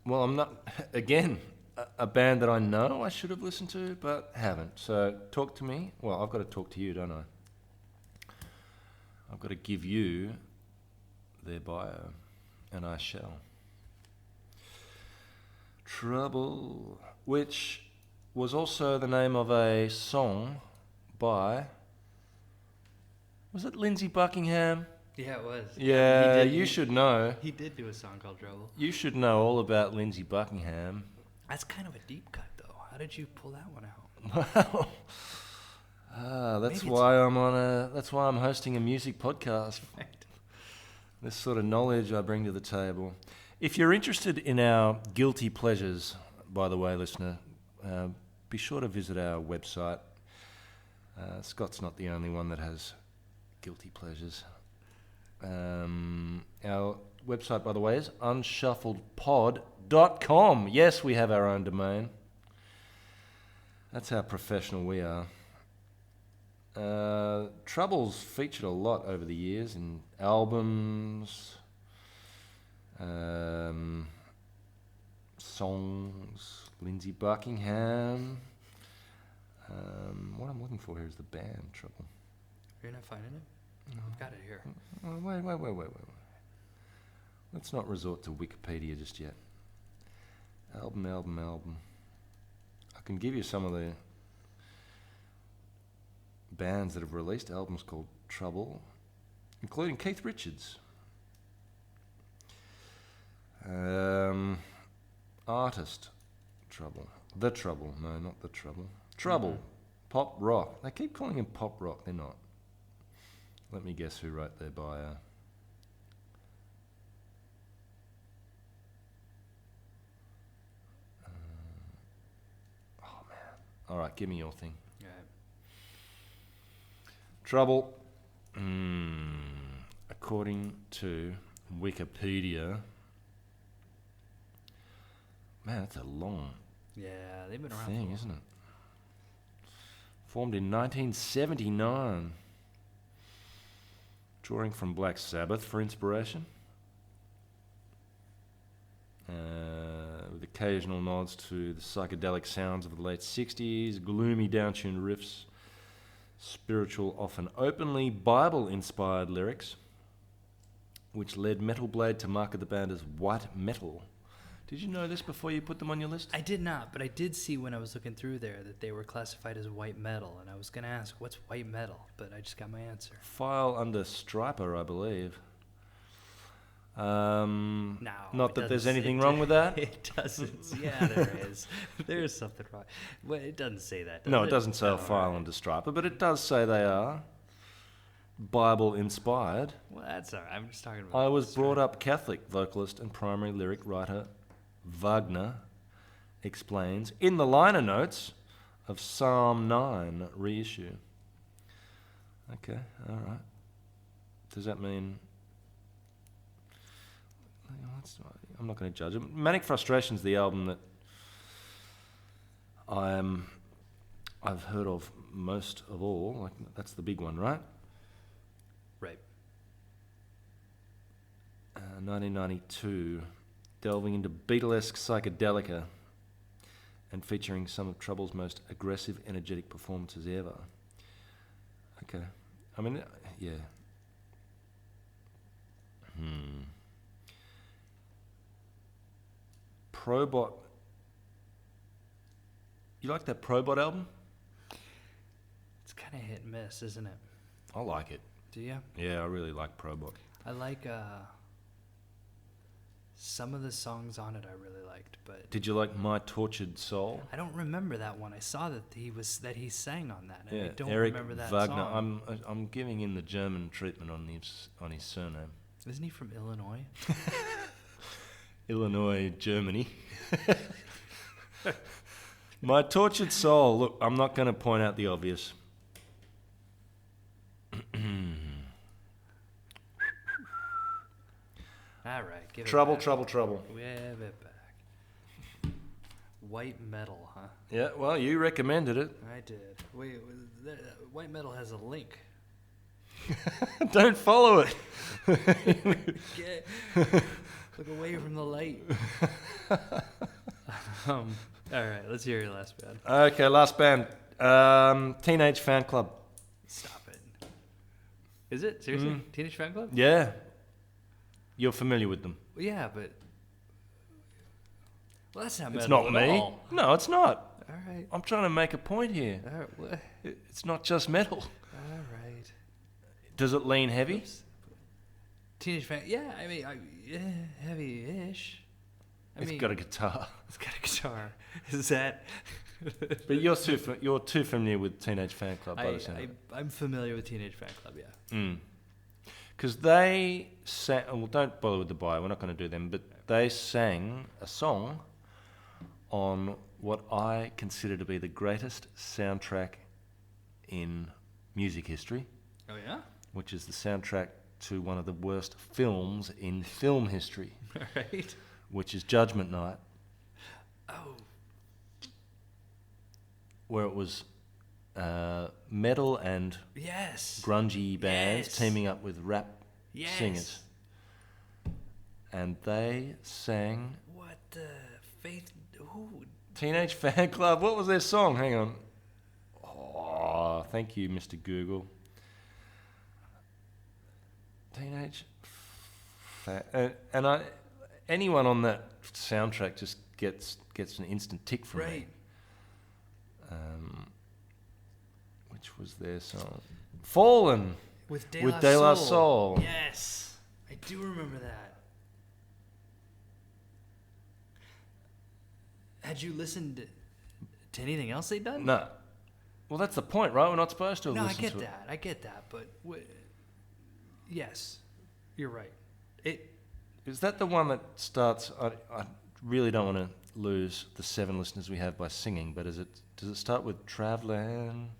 Well, I'm not, again, a band that I know I should have listened to, but haven't. So talk to me. Well, I've got to talk to you, don't I? I've got to give you their bio, and I shall. Trouble, which was also the name of a song by, was it Lindsey Buckingham? Yeah, it was. Yeah, He did- you should know. He did do a song called Trouble. You should know all about Lindsey Buckingham. That's kind of a deep cut, though. How did you pull that one out? Well, that's Maybe why I'm hosting a music podcast. Right. This sort of knowledge I bring to the table. If you're interested in our guilty pleasures, by the way, listener, be sure to visit our website. Scott's not the only one that has guilty pleasures. Our website, by the way, is unshuffledpod.com. Yes, we have our own domain. That's how professional we are. Trouble's featured a lot over the years in albums, songs, Lindsey Buckingham. What I'm looking for here is the band Trouble. You're not finding it? I've got it here. Oh, wait. Let's not resort to Wikipedia just yet. Album. I can give you some of the bands that have released albums called Trouble, including Keith Richards. Artist, Trouble. The Trouble. No, not The Trouble. Trouble. Pop rock. They keep calling him pop rock. They're not. Let me guess who wrote their bio. Oh, man. All right, give me your thing. All right. Trouble. According to Wikipedia. Man, that's a long Yeah, they've been around. thing, isn't it? Formed in 1979. Drawing from Black Sabbath for inspiration. With the occasional nods to the psychedelic sounds of the late 60s, gloomy downtuned riffs, spiritual, often openly Bible-inspired lyrics, which led Metal Blade to market the band as white metal. Did you know this before you put them on your list? I did not, but I did see when I was looking through there that they were classified as white metal, and I was going to ask, what's white metal? But I just got my answer. File under Striper, I believe. No. Not that there's anything wrong with that? It doesn't. Yeah, there is. There is something wrong. Well, it doesn't say that, does No, it doesn't say file right. under Striper, but it does say they are Bible-inspired. Well, that's all right. I'm just talking about... I was brought up Catholic, vocalist and primary lyric writer Wagner explains in the liner notes of Psalm 9 reissue. Okay, all right. Does that mean... I'm not going to judge it. Manic Frustration's the album that I've heard of most of all. Like, that's the big one, right? Right. 1992, delving into Beatlesque psychedelica and featuring some of Trouble's most aggressive, energetic performances ever. Okay. I mean, yeah. Probot. You like that Probot album? It's kind of hit and miss, isn't it? I like it. Do you? Yeah, I really like Probot. I like some of the songs on it I really liked, but... Did you like My Tortured Soul? I don't remember that one. I saw that he sang on that, and Yeah, I don't Eric remember that Wagner. song. I'm giving him the German treatment on his surname. Isn't he from Illinois? Illinois, Germany. My Tortured Soul. Look, I'm not going to point out the obvious. All right, give Trouble, it back. trouble. Give it back. White metal, huh? Yeah, well, you recommended it. I did. Wait, white metal has a link. Don't follow it. Look away from the light. All right, let's hear your last band. Okay, last band. Teenage Fan Club. Stop it. Is it? Seriously? Teenage Fan Club? Yeah. You're familiar with them. Well, yeah, but... Well, that's not metal It's not at me. all. No, it's not. All right. I'm trying to make a point here. All right. What? It's not just metal. All right. Does it lean heavy? Oops. Teenage Fan... Yeah, I mean, heavy-ish. It's got a guitar. It's got a guitar. Is that... But you're too familiar with Teenage Fan Club by the sound of it. I'm familiar with Teenage Fan Club, yeah. Because they sang... Well, don't bother with the bio. We're not going to do them. But they sang a song on what I consider to be the greatest soundtrack in music history. Oh, yeah? Which is the soundtrack to one of the worst films in film history. Right. Which is Judgment Night. Oh. Where it was metal and grungy bands teaming up with rap singers. And they sang... What the... Faith... Who? Teenage Fan Club. What was their song? Hang on. Oh, thank you, Mr. Google. Teenage Fan... anyone on that soundtrack just gets an instant tick from me. Which was their song? Fallen With De La Soul. Yes, I do remember that. Had you listened to anything else they'd done? No. Well, that's the point, right? We're not supposed to have listened to it. No, I get that, but yes, you're right. Is that the one that starts... I really don't want to lose the 7 listeners we have by singing, but does it start with Traveling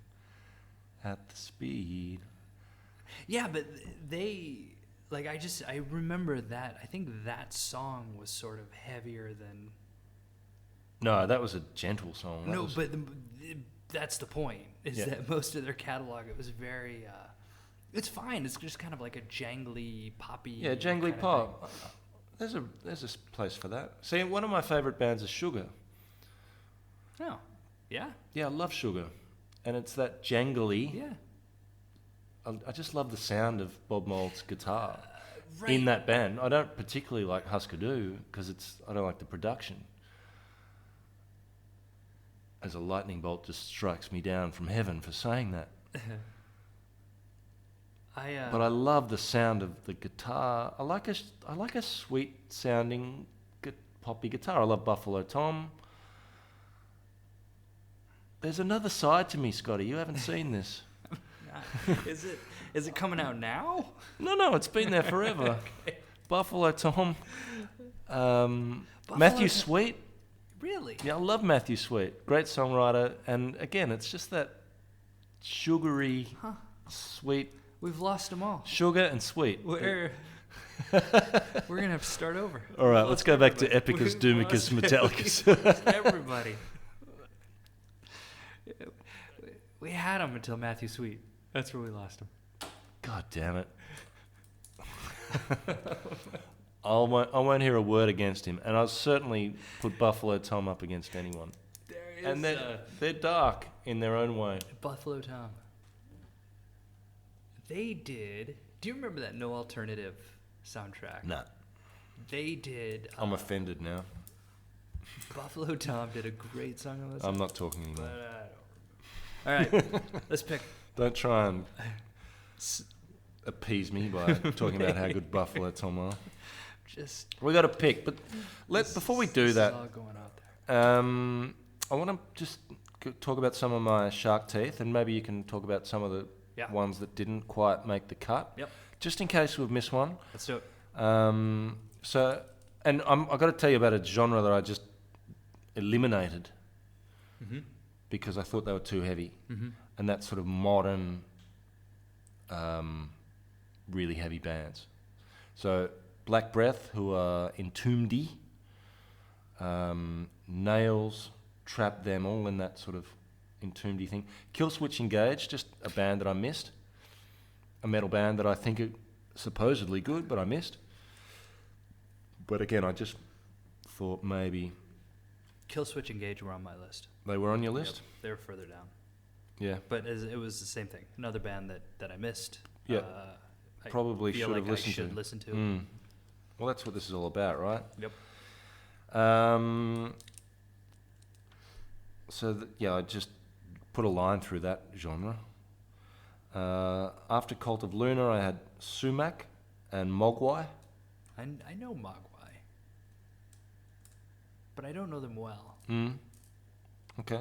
at the Speed? Yeah, but they... Like, I remember that. I think that song was sort of heavier than... No, that was a gentle song. But that's the point, is that most of their catalog, it was very... it's fine. It's just kind of like a jangly, poppy... Yeah, jangly pop. There's a place for that. See, one of my favourite bands is Sugar. Oh, yeah? Yeah, I love Sugar. And it's that jangly. Yeah. I just love the sound of Bob Mould's guitar Right. in that band. I don't particularly like Husker Du because I don't like the production. As a lightning bolt just strikes me down from heaven for saying that. But I love the sound of the guitar. I like a sweet sounding poppy guitar. I love Buffalo Tom. There's another side to me, Scotty. You haven't seen this. Is it coming out now? No, it's been there forever. Okay. Buffalo Tom. Matthew Sweet. Really? Yeah, I love Matthew Sweet. Great songwriter. And again, it's just that sugary, sweet. We've lost them all. Sugar and sweet. We're gonna have to start over. All right, let's go back to everybody. Epicus, Doomicus, Metallicus. Everybody. We had him until Matthew Sweet. That's where we lost him. God damn it. I won't hear a word against him, and I'll certainly put Buffalo Tom up against anyone. There is And they're dark in their own way. Buffalo Tom. They did. Do you remember that No Alternative soundtrack? Nah, They did. I'm offended now. Buffalo Tom did a great song on this. I'm not talking But anymore. I don't remember. All right, let's pick. Don't try and appease me by talking about how good Buffalo Tom are. Just. We got to pick, but before we do this that, is all going out there. I want to just talk about some of my shark teeth, and maybe you can talk about some of the ones that didn't quite make the cut. Yep. Just in case we've missed one. Let's do it. And I've got to tell you about a genre that I just eliminated because I thought they were too heavy, and that's sort of modern, really heavy bands. So Black Breath, who are Entombedy, Nails, Trap Them, all in that sort of Entombedy thing. Killswitch Engage, just a band that I missed. A metal band that I think are supposedly good, but I missed. But again, I just thought maybe... Killswitch Engage were on my list. They were on your list? Yep, they were further down. Yeah. But it was the same thing. Another band that I missed. Yeah. I Probably feel should like have listened I should to. listen to. Mm. Well, that's what this is all about, right? Yep. I just put a line through that genre. After Cult of Luna, I had Sumac and Mogwai. I know Mogwai, but I don't know them well. Okay.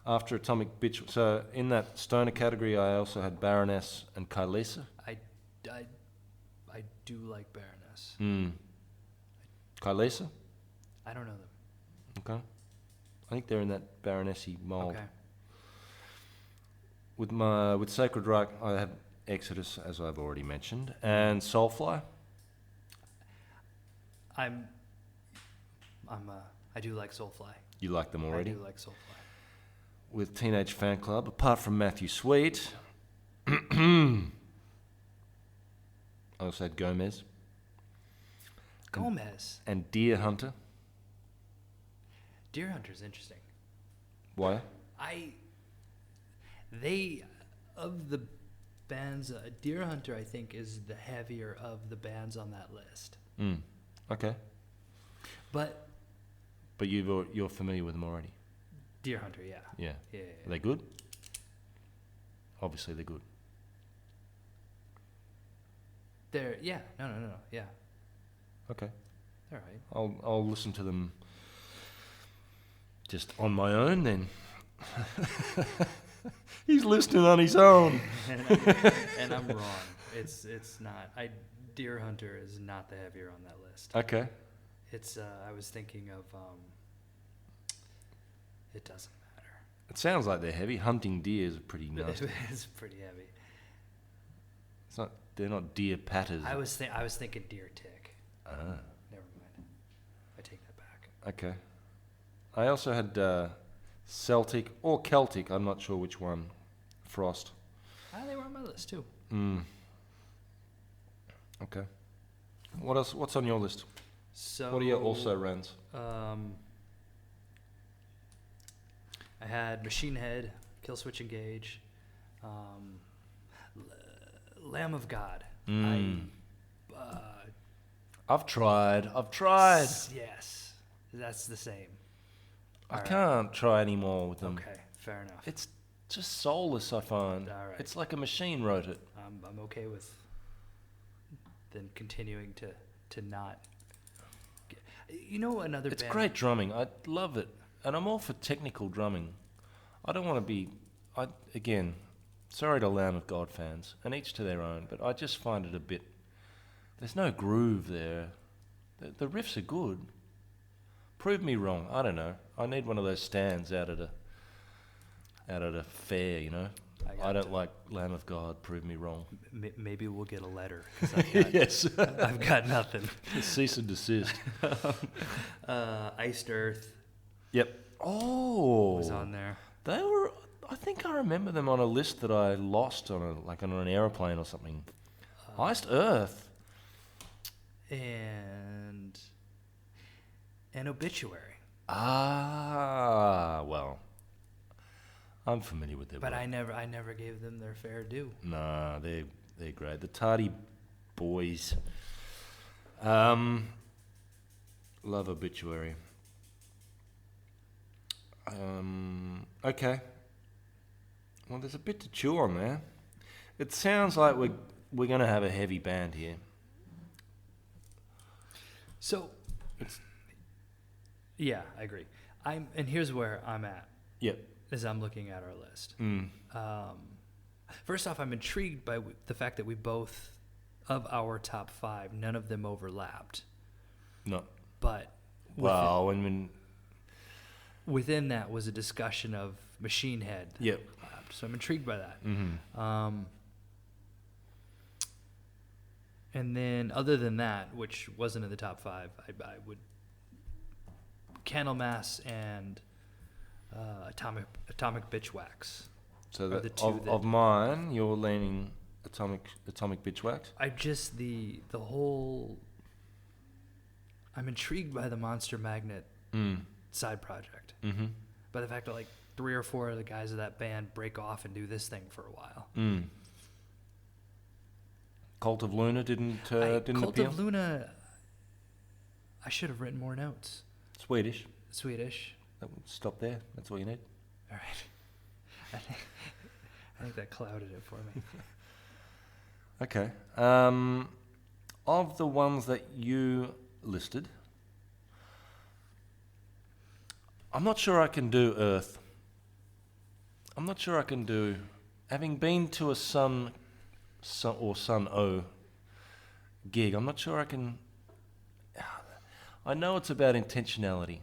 After Atomic Bitch, so in that stoner category, I also had Baroness and Kylesa. I do like Baroness. Kylesa? I don't know them. Okay. I think they're in that Baronessy mold. Okay. With Sacred Reich, I had Exodus, as I've already mentioned, and Soulfly. I do like Soulfly. You like them already? I do like Soulfly. With Teenage Fan Club, apart from Matthew Sweet, I also had Gomez. Gomez. And Deer Hunter. Deer Hunter's interesting. Why? Of the bands, Deer Hunter, I think, is the heavier of the bands on that list. Okay. But you're familiar with them already? Deer Hunter, yeah. Yeah. Yeah. Are they good? Obviously they're good. No, yeah. Okay. All right. I'll listen to them just on my own then. He's listening on his own. and I'm wrong. It's not. Deer Hunter is not the heavier on that list. Okay. It's I was thinking of it doesn't matter. It sounds like they're heavy. Hunting deer is pretty nasty. It's pretty heavy. They're not deer patters. I was thinking deer tick. Ah. Never mind. I take that back. Okay. I also had Celtic or Celtic. I'm not sure which one. Frost. They were on my list too. Okay. What else? What's on your list? So What are your also rans? I had Machine Head, Kill Switch Engage, Lamb of God. I've tried. Yes, that's the same. I can't try any more with them. Okay, fair enough. It's just soulless, I find. All right. It's like a machine wrote it. I'm okay with then continuing to not. Another It's band. great drumming. I love it. And I'm all for technical drumming. I don't want to be... Again, sorry to Lamb of God fans, and each to their own, but I just find it a bit... There's no groove there. The riffs are good. Prove me wrong. I don't know. I need one of those stands out at a fair, you know. I don't like Lamb of God. Prove me wrong. Maybe we'll get a letter. Yes, I've got nothing. Cease and desist. Iced Earth. Yep. Oh, was on there. They were. I think I remember them on a list that I lost on an aeroplane or something. Iced Earth. And Obituary. Well, I'm familiar with them. But I never gave them their fair due. Nah, they're great. The Tardy Boys. Love Obituary. Okay. Well, there's a bit to chew on there. It sounds like we're going to have a heavy band here. So, yeah, I agree. And here's where I'm at. Yep. As I'm looking at our list. First off, I'm intrigued by the fact that we both, of our top 5, none of them overlapped. No. But within that was a discussion of Machine Head. Yep. So I'm intrigued by that. Mm-hmm. And then other than that, which wasn't in the top 5, I would Candlemass and Atomic Bitchwax. So of mine, you're leaning Atomic Bitchwax? The whole... I'm intrigued by the Monster Magnet side project. Mm-hmm. By the fact that like 3 or 4 of the guys of that band break off and do this thing for a while. Cult of Luna didn't appeal? Cult of Luna, I should have written more notes. Swedish. Stop there. That's all you need. All right. I think that clouded it for me. Okay. Of the ones that you listed, I'm not sure I can do Earth. I'm not sure I can do... Having been to a Sun O gig, I'm not sure I can... I know it's about intentionality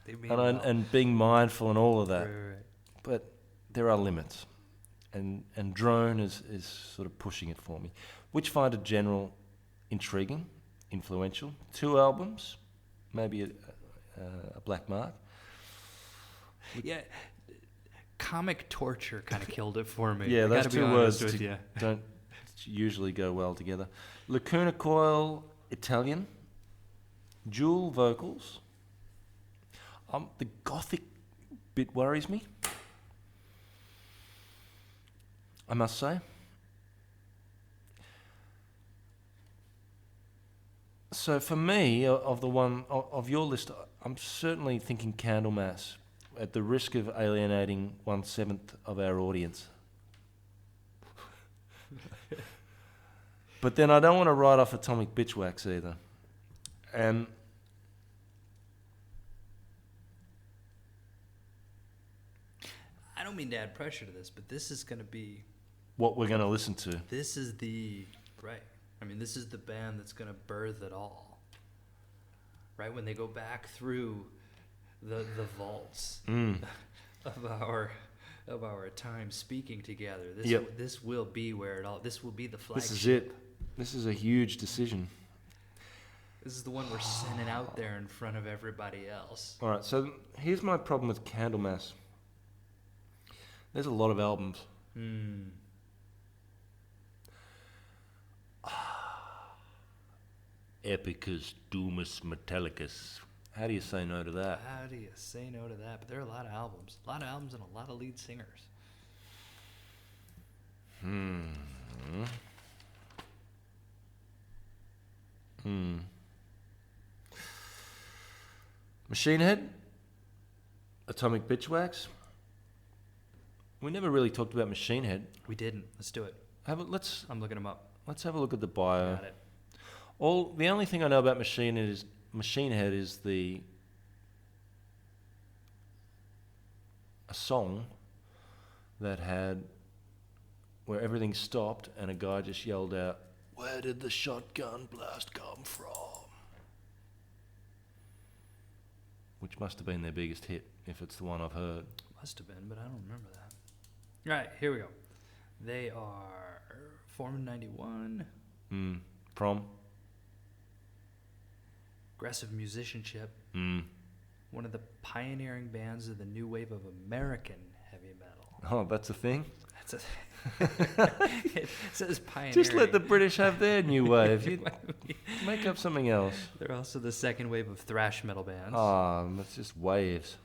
and being mindful and all of that, right. But there are limits, and Drone is sort of pushing it for me. Witchfinder General, intriguing, influential. 2 albums, maybe a black mark. Yeah, comic torture kind of killed it for me. Yeah, those 2 words don't usually go well together. Lacuna Coil, Italian. Dual vocals. The gothic bit worries me, I must say. So for me, of your list, I'm certainly thinking Candlemass, at the risk of alienating 1/7 of our audience. But then I don't want to write off Atomic Bitchwax either. And I don't mean to add pressure to this, but this is going to be what we're going to listen to. This is the this is the band that's going to birth it all. Right, when they go back through the vaults of our time speaking together. This will be where it all. This will be the flagship. This is it. This is a huge decision. This is the one we're sending out there in front of everybody else. All right, so here's my problem with Candlemass. There's a lot of albums. Epicus Domus Metallicus. How do you say no to that? How do you say no to that? But there are a lot of albums. A lot of albums and a lot of lead singers. Machine Head? Atomic Bitchwax? We never really talked about Machine Head. We didn't. Let's do it. Let's I'm looking them up. have a look at the bio. Got it. The only thing I know about Machine Head is a song that had where everything stopped and a guy just yelled out, "Where did the shotgun blast come from?" Which must have been their biggest hit, if it's the one I've heard. Must have been, but I don't remember that. All right, here we go. They are formed in 91. From? Aggressive musicianship. One of the pioneering bands of the new wave of American heavy metal. Oh, that's a thing? It says pioneering. Just let the British have their new wave. You make up something else. They're also the second wave of thrash metal bands. Oh, that's just waves.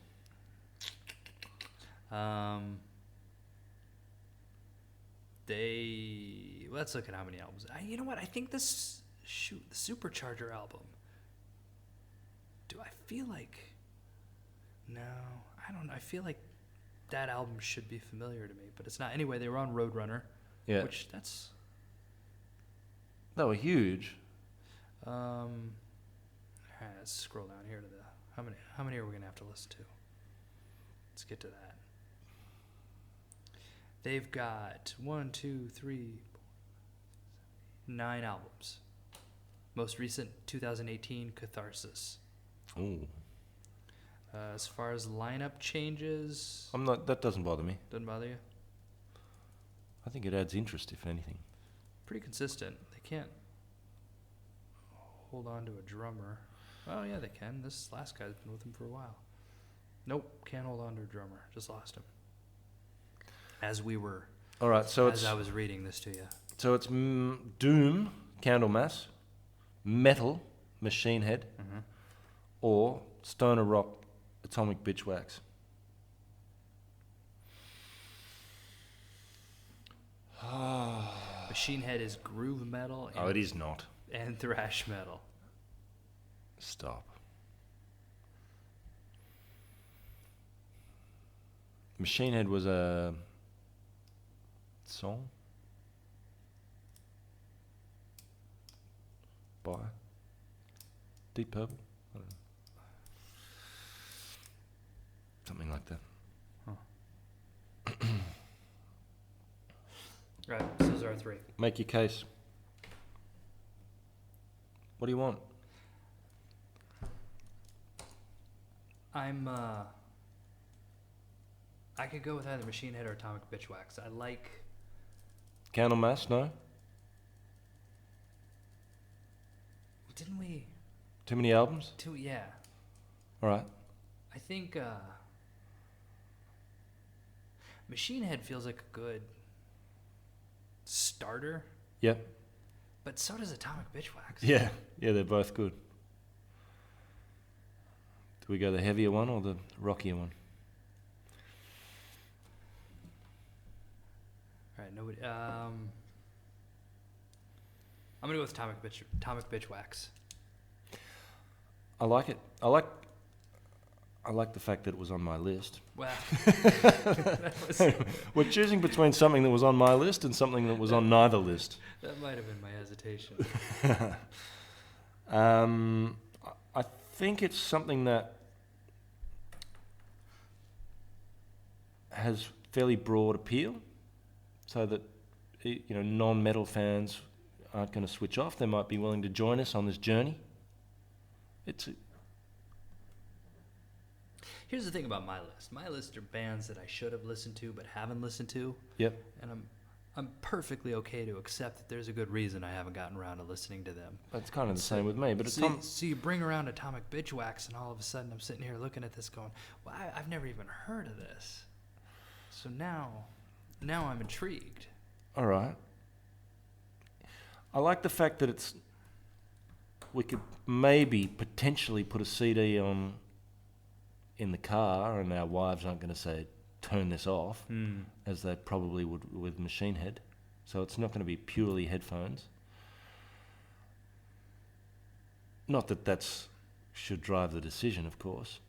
Let's look at how many albums. You know what? I think the Supercharger album. Do I feel like? No, I don't know. I feel like that album should be familiar to me, but it's not. Anyway, they were on Roadrunner. Yeah. They were huge. All right, let's scroll down here to the how many are we gonna have to listen to? Let's get to that. They've got 1, 2, 3, 4, 9 albums. Most recent 2018 Catharsis. Ooh. As far as lineup changes, That doesn't bother me. doesn't bother you. I think it adds interest, if anything. Pretty consistent. They can't hold on to a drummer. Oh yeah, they can. This last guy's been with them for a while. Nope, can't hold on to a drummer. Just lost him. As All right, I was reading this to you. So it's Doom, Candlemass, Metal, Machine Head, or Stoner Rock, Atomic Bitchwax. Machine Head is groove metal. And, It is not. And thrash metal. Stop. Machine Head was a song by Deep Purple. I don't know. Something like that. Right, so those are our 3. Make your case. What do you want? I could go with either Machine Head or Atomic Bitchwax. I like... Candlemass, no? Didn't we... Too many albums? Yeah. All right. I think Machine Head feels like a good starter, Yep. but so does Atomic Bitchwax. Yeah, they're both good. Do we go the heavier one or the rockier one? All right, nobody. I'm gonna go with Atomic Bitchwax. I like it. I like the fact that it was on my list. Well, We're choosing between something that was on my list and something that was on neither list. that might have been my hesitation. I think it's something that has fairly broad appeal, so that non-metal fans aren't going to switch off. They might be willing to join us on this journey. Here's the thing about my list. My list are bands that I should have listened to but haven't listened to. Yep. And I'm perfectly okay to accept that there's a good reason I haven't gotten around to listening to them. That's kind of the same with me. But so you bring around Atomic Bitchwax, and all of a sudden I'm sitting here looking at this going, well, I've never even heard of this. So now I'm intrigued. All right. I like the fact that it's we could maybe potentially put a CD on in the car, and our wives aren't going to say, turn this off, as they probably would with Machine Head. So it's not going to be purely headphones. Not that that's should drive the decision, of course.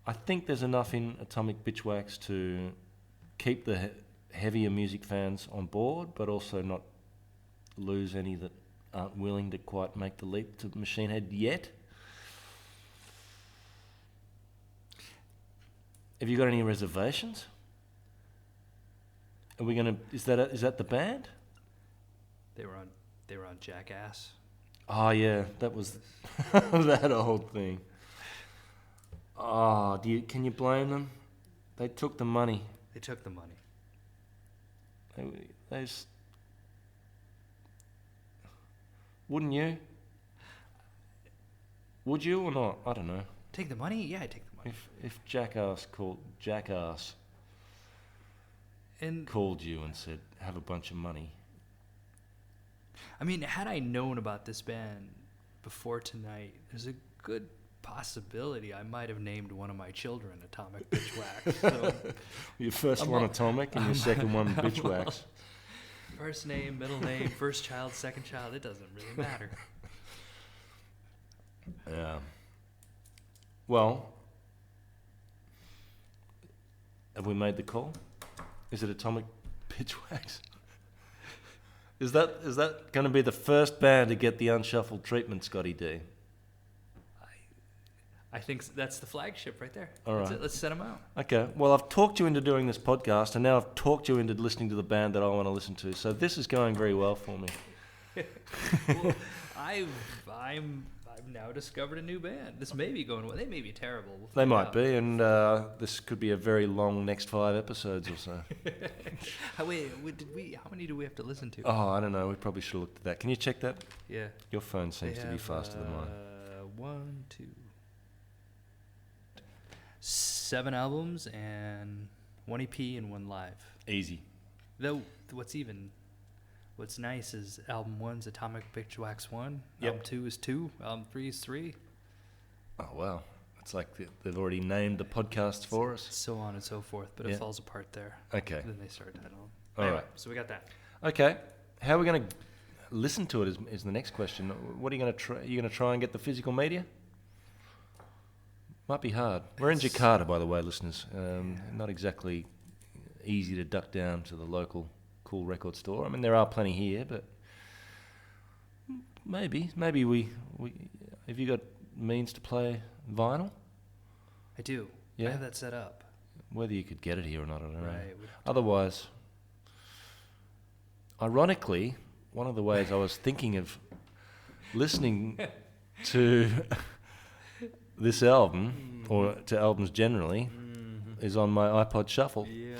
I think there's enough in Atomic Bitchwax to keep the heavier music fans on board, but also not lose any that aren't willing to quite make the leap to Machine Head yet. Have you got any reservations? Are we gonna? Is that the band? They were on Jackass. Oh yeah, that was that old thing. Oh, can you blame them? They took the money. They took the money. They wouldn't you? Would you or not? I don't know. Take the money? Yeah, I take the money. If Jackass called you and said, have a bunch of money. I mean, had I known about this band before tonight, there's a good possibility I might have named one of my children Atomic Bitchwax. So your first one Atomic and your second one Bitchwax. First name, middle name, first child, second child, it doesn't really matter. Yeah. Well, have we made the call? Is it Atomic Bitchwax? Is that going to be the first band to get the Unshuffled treatment, Scotty D? I think that's the flagship right there. All right. That's it. Let's set them out. Okay. Well, I've talked you into doing this podcast, and now I've talked you into listening to the band that I want to listen to. So this is going very well for me. Well, I've now discovered a new band. This may be going well. They may be terrible. They might be, and this could be a very long next 5 episodes or so. How many do we have to listen to? Oh, I don't know. We probably should have looked at that. Can you check that? Yeah. Your phone seems to be faster than mine. 1, 2, 7 albums and 1 EP and 1 live. Easy. Though, what's nice is album 1's Atomic Bitchwax 1, Yep. album 2 is 2, album 3 is 3. Oh, wow. It's like they've already named the podcast for us. So on and so forth, but it falls apart there. Okay. Then they start titling. All right. So we got that. Okay. How are we going to listen to it is the next question. What are you going to try? Are you going to try and get the physical media? Might be hard. We're in Jakarta, by the way, listeners. Not exactly easy to duck down to the local cool record store. I mean, there are plenty here, but maybe we have you got means to play vinyl? I do. Yeah? I have that set up. Whether you could get it here or not, I don't know. Right. Otherwise, ironically, one of the ways I was thinking of listening to this album, or to albums generally, is on my iPod Shuffle. Yeah.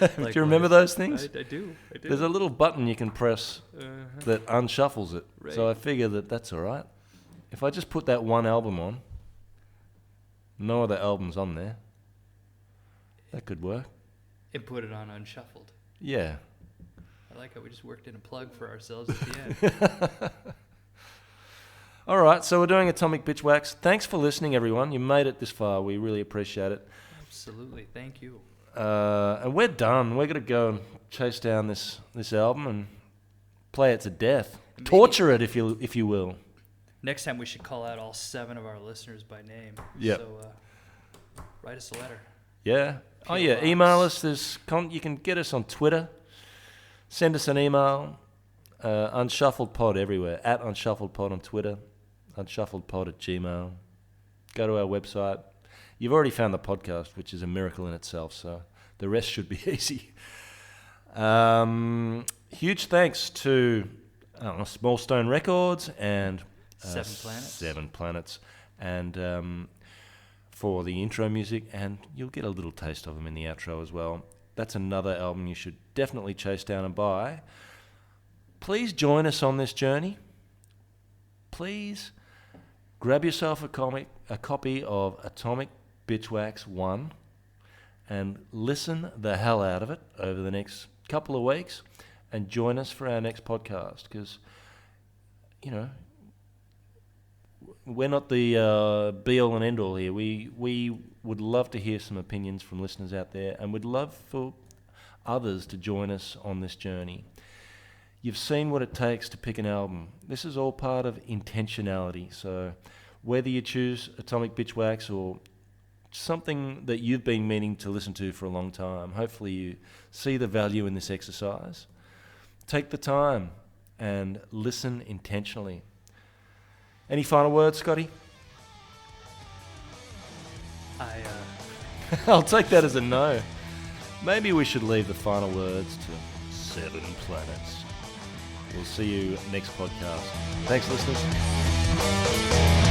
Do you remember those things? I do. There's a little button you can press that unshuffles it. Right. So I figure that's all right. If I just put that one album on, no other albums on there, that could work. And put it on Unshuffled. Yeah. I like how we just worked in a plug for ourselves at the end. All right, so we're doing Atomic Bitchwax. Thanks for listening, everyone. You made it this far. We really appreciate it. Absolutely. Thank you. And we're done. We're going to go and chase down this album and play it to death. Maybe. Torture it, if you will. Next time we should call out all 7 of our listeners by name. Yep. So write us a letter. Yeah. PO Oh, yeah. Box. Email us. You can get us on Twitter. Send us an email. Unshuffled Pod everywhere. At Unshuffled Pod on Twitter. unshuffledpod@gmail.com. Go to our website. You've already found the podcast, which is a miracle in itself, so the rest should be easy. Huge thanks to Small Stone Records and 7 Planets, and for the intro music, and you'll get a little taste of them in the outro as well. That's another album you should definitely chase down and buy. Please join us on this journey. Please grab yourself a copy of Atomic Bitchwax 1 and listen the hell out of it over the next couple of weeks, and join us for our next podcast, because, We're not the be-all and end-all here. We would love to hear some opinions from listeners out there, and would love for others to join us on this journey. You've seen what it takes to pick an album. This is all part of intentionality. So whether you choose Atomic Bitchwax or something that you've been meaning to listen to for a long time, hopefully you see the value in this exercise. Take the time and listen intentionally. Any final words, Scotty? I'll take that as a no. Maybe we should leave the final words to 7 planets. We'll see you next podcast. Thanks, listeners.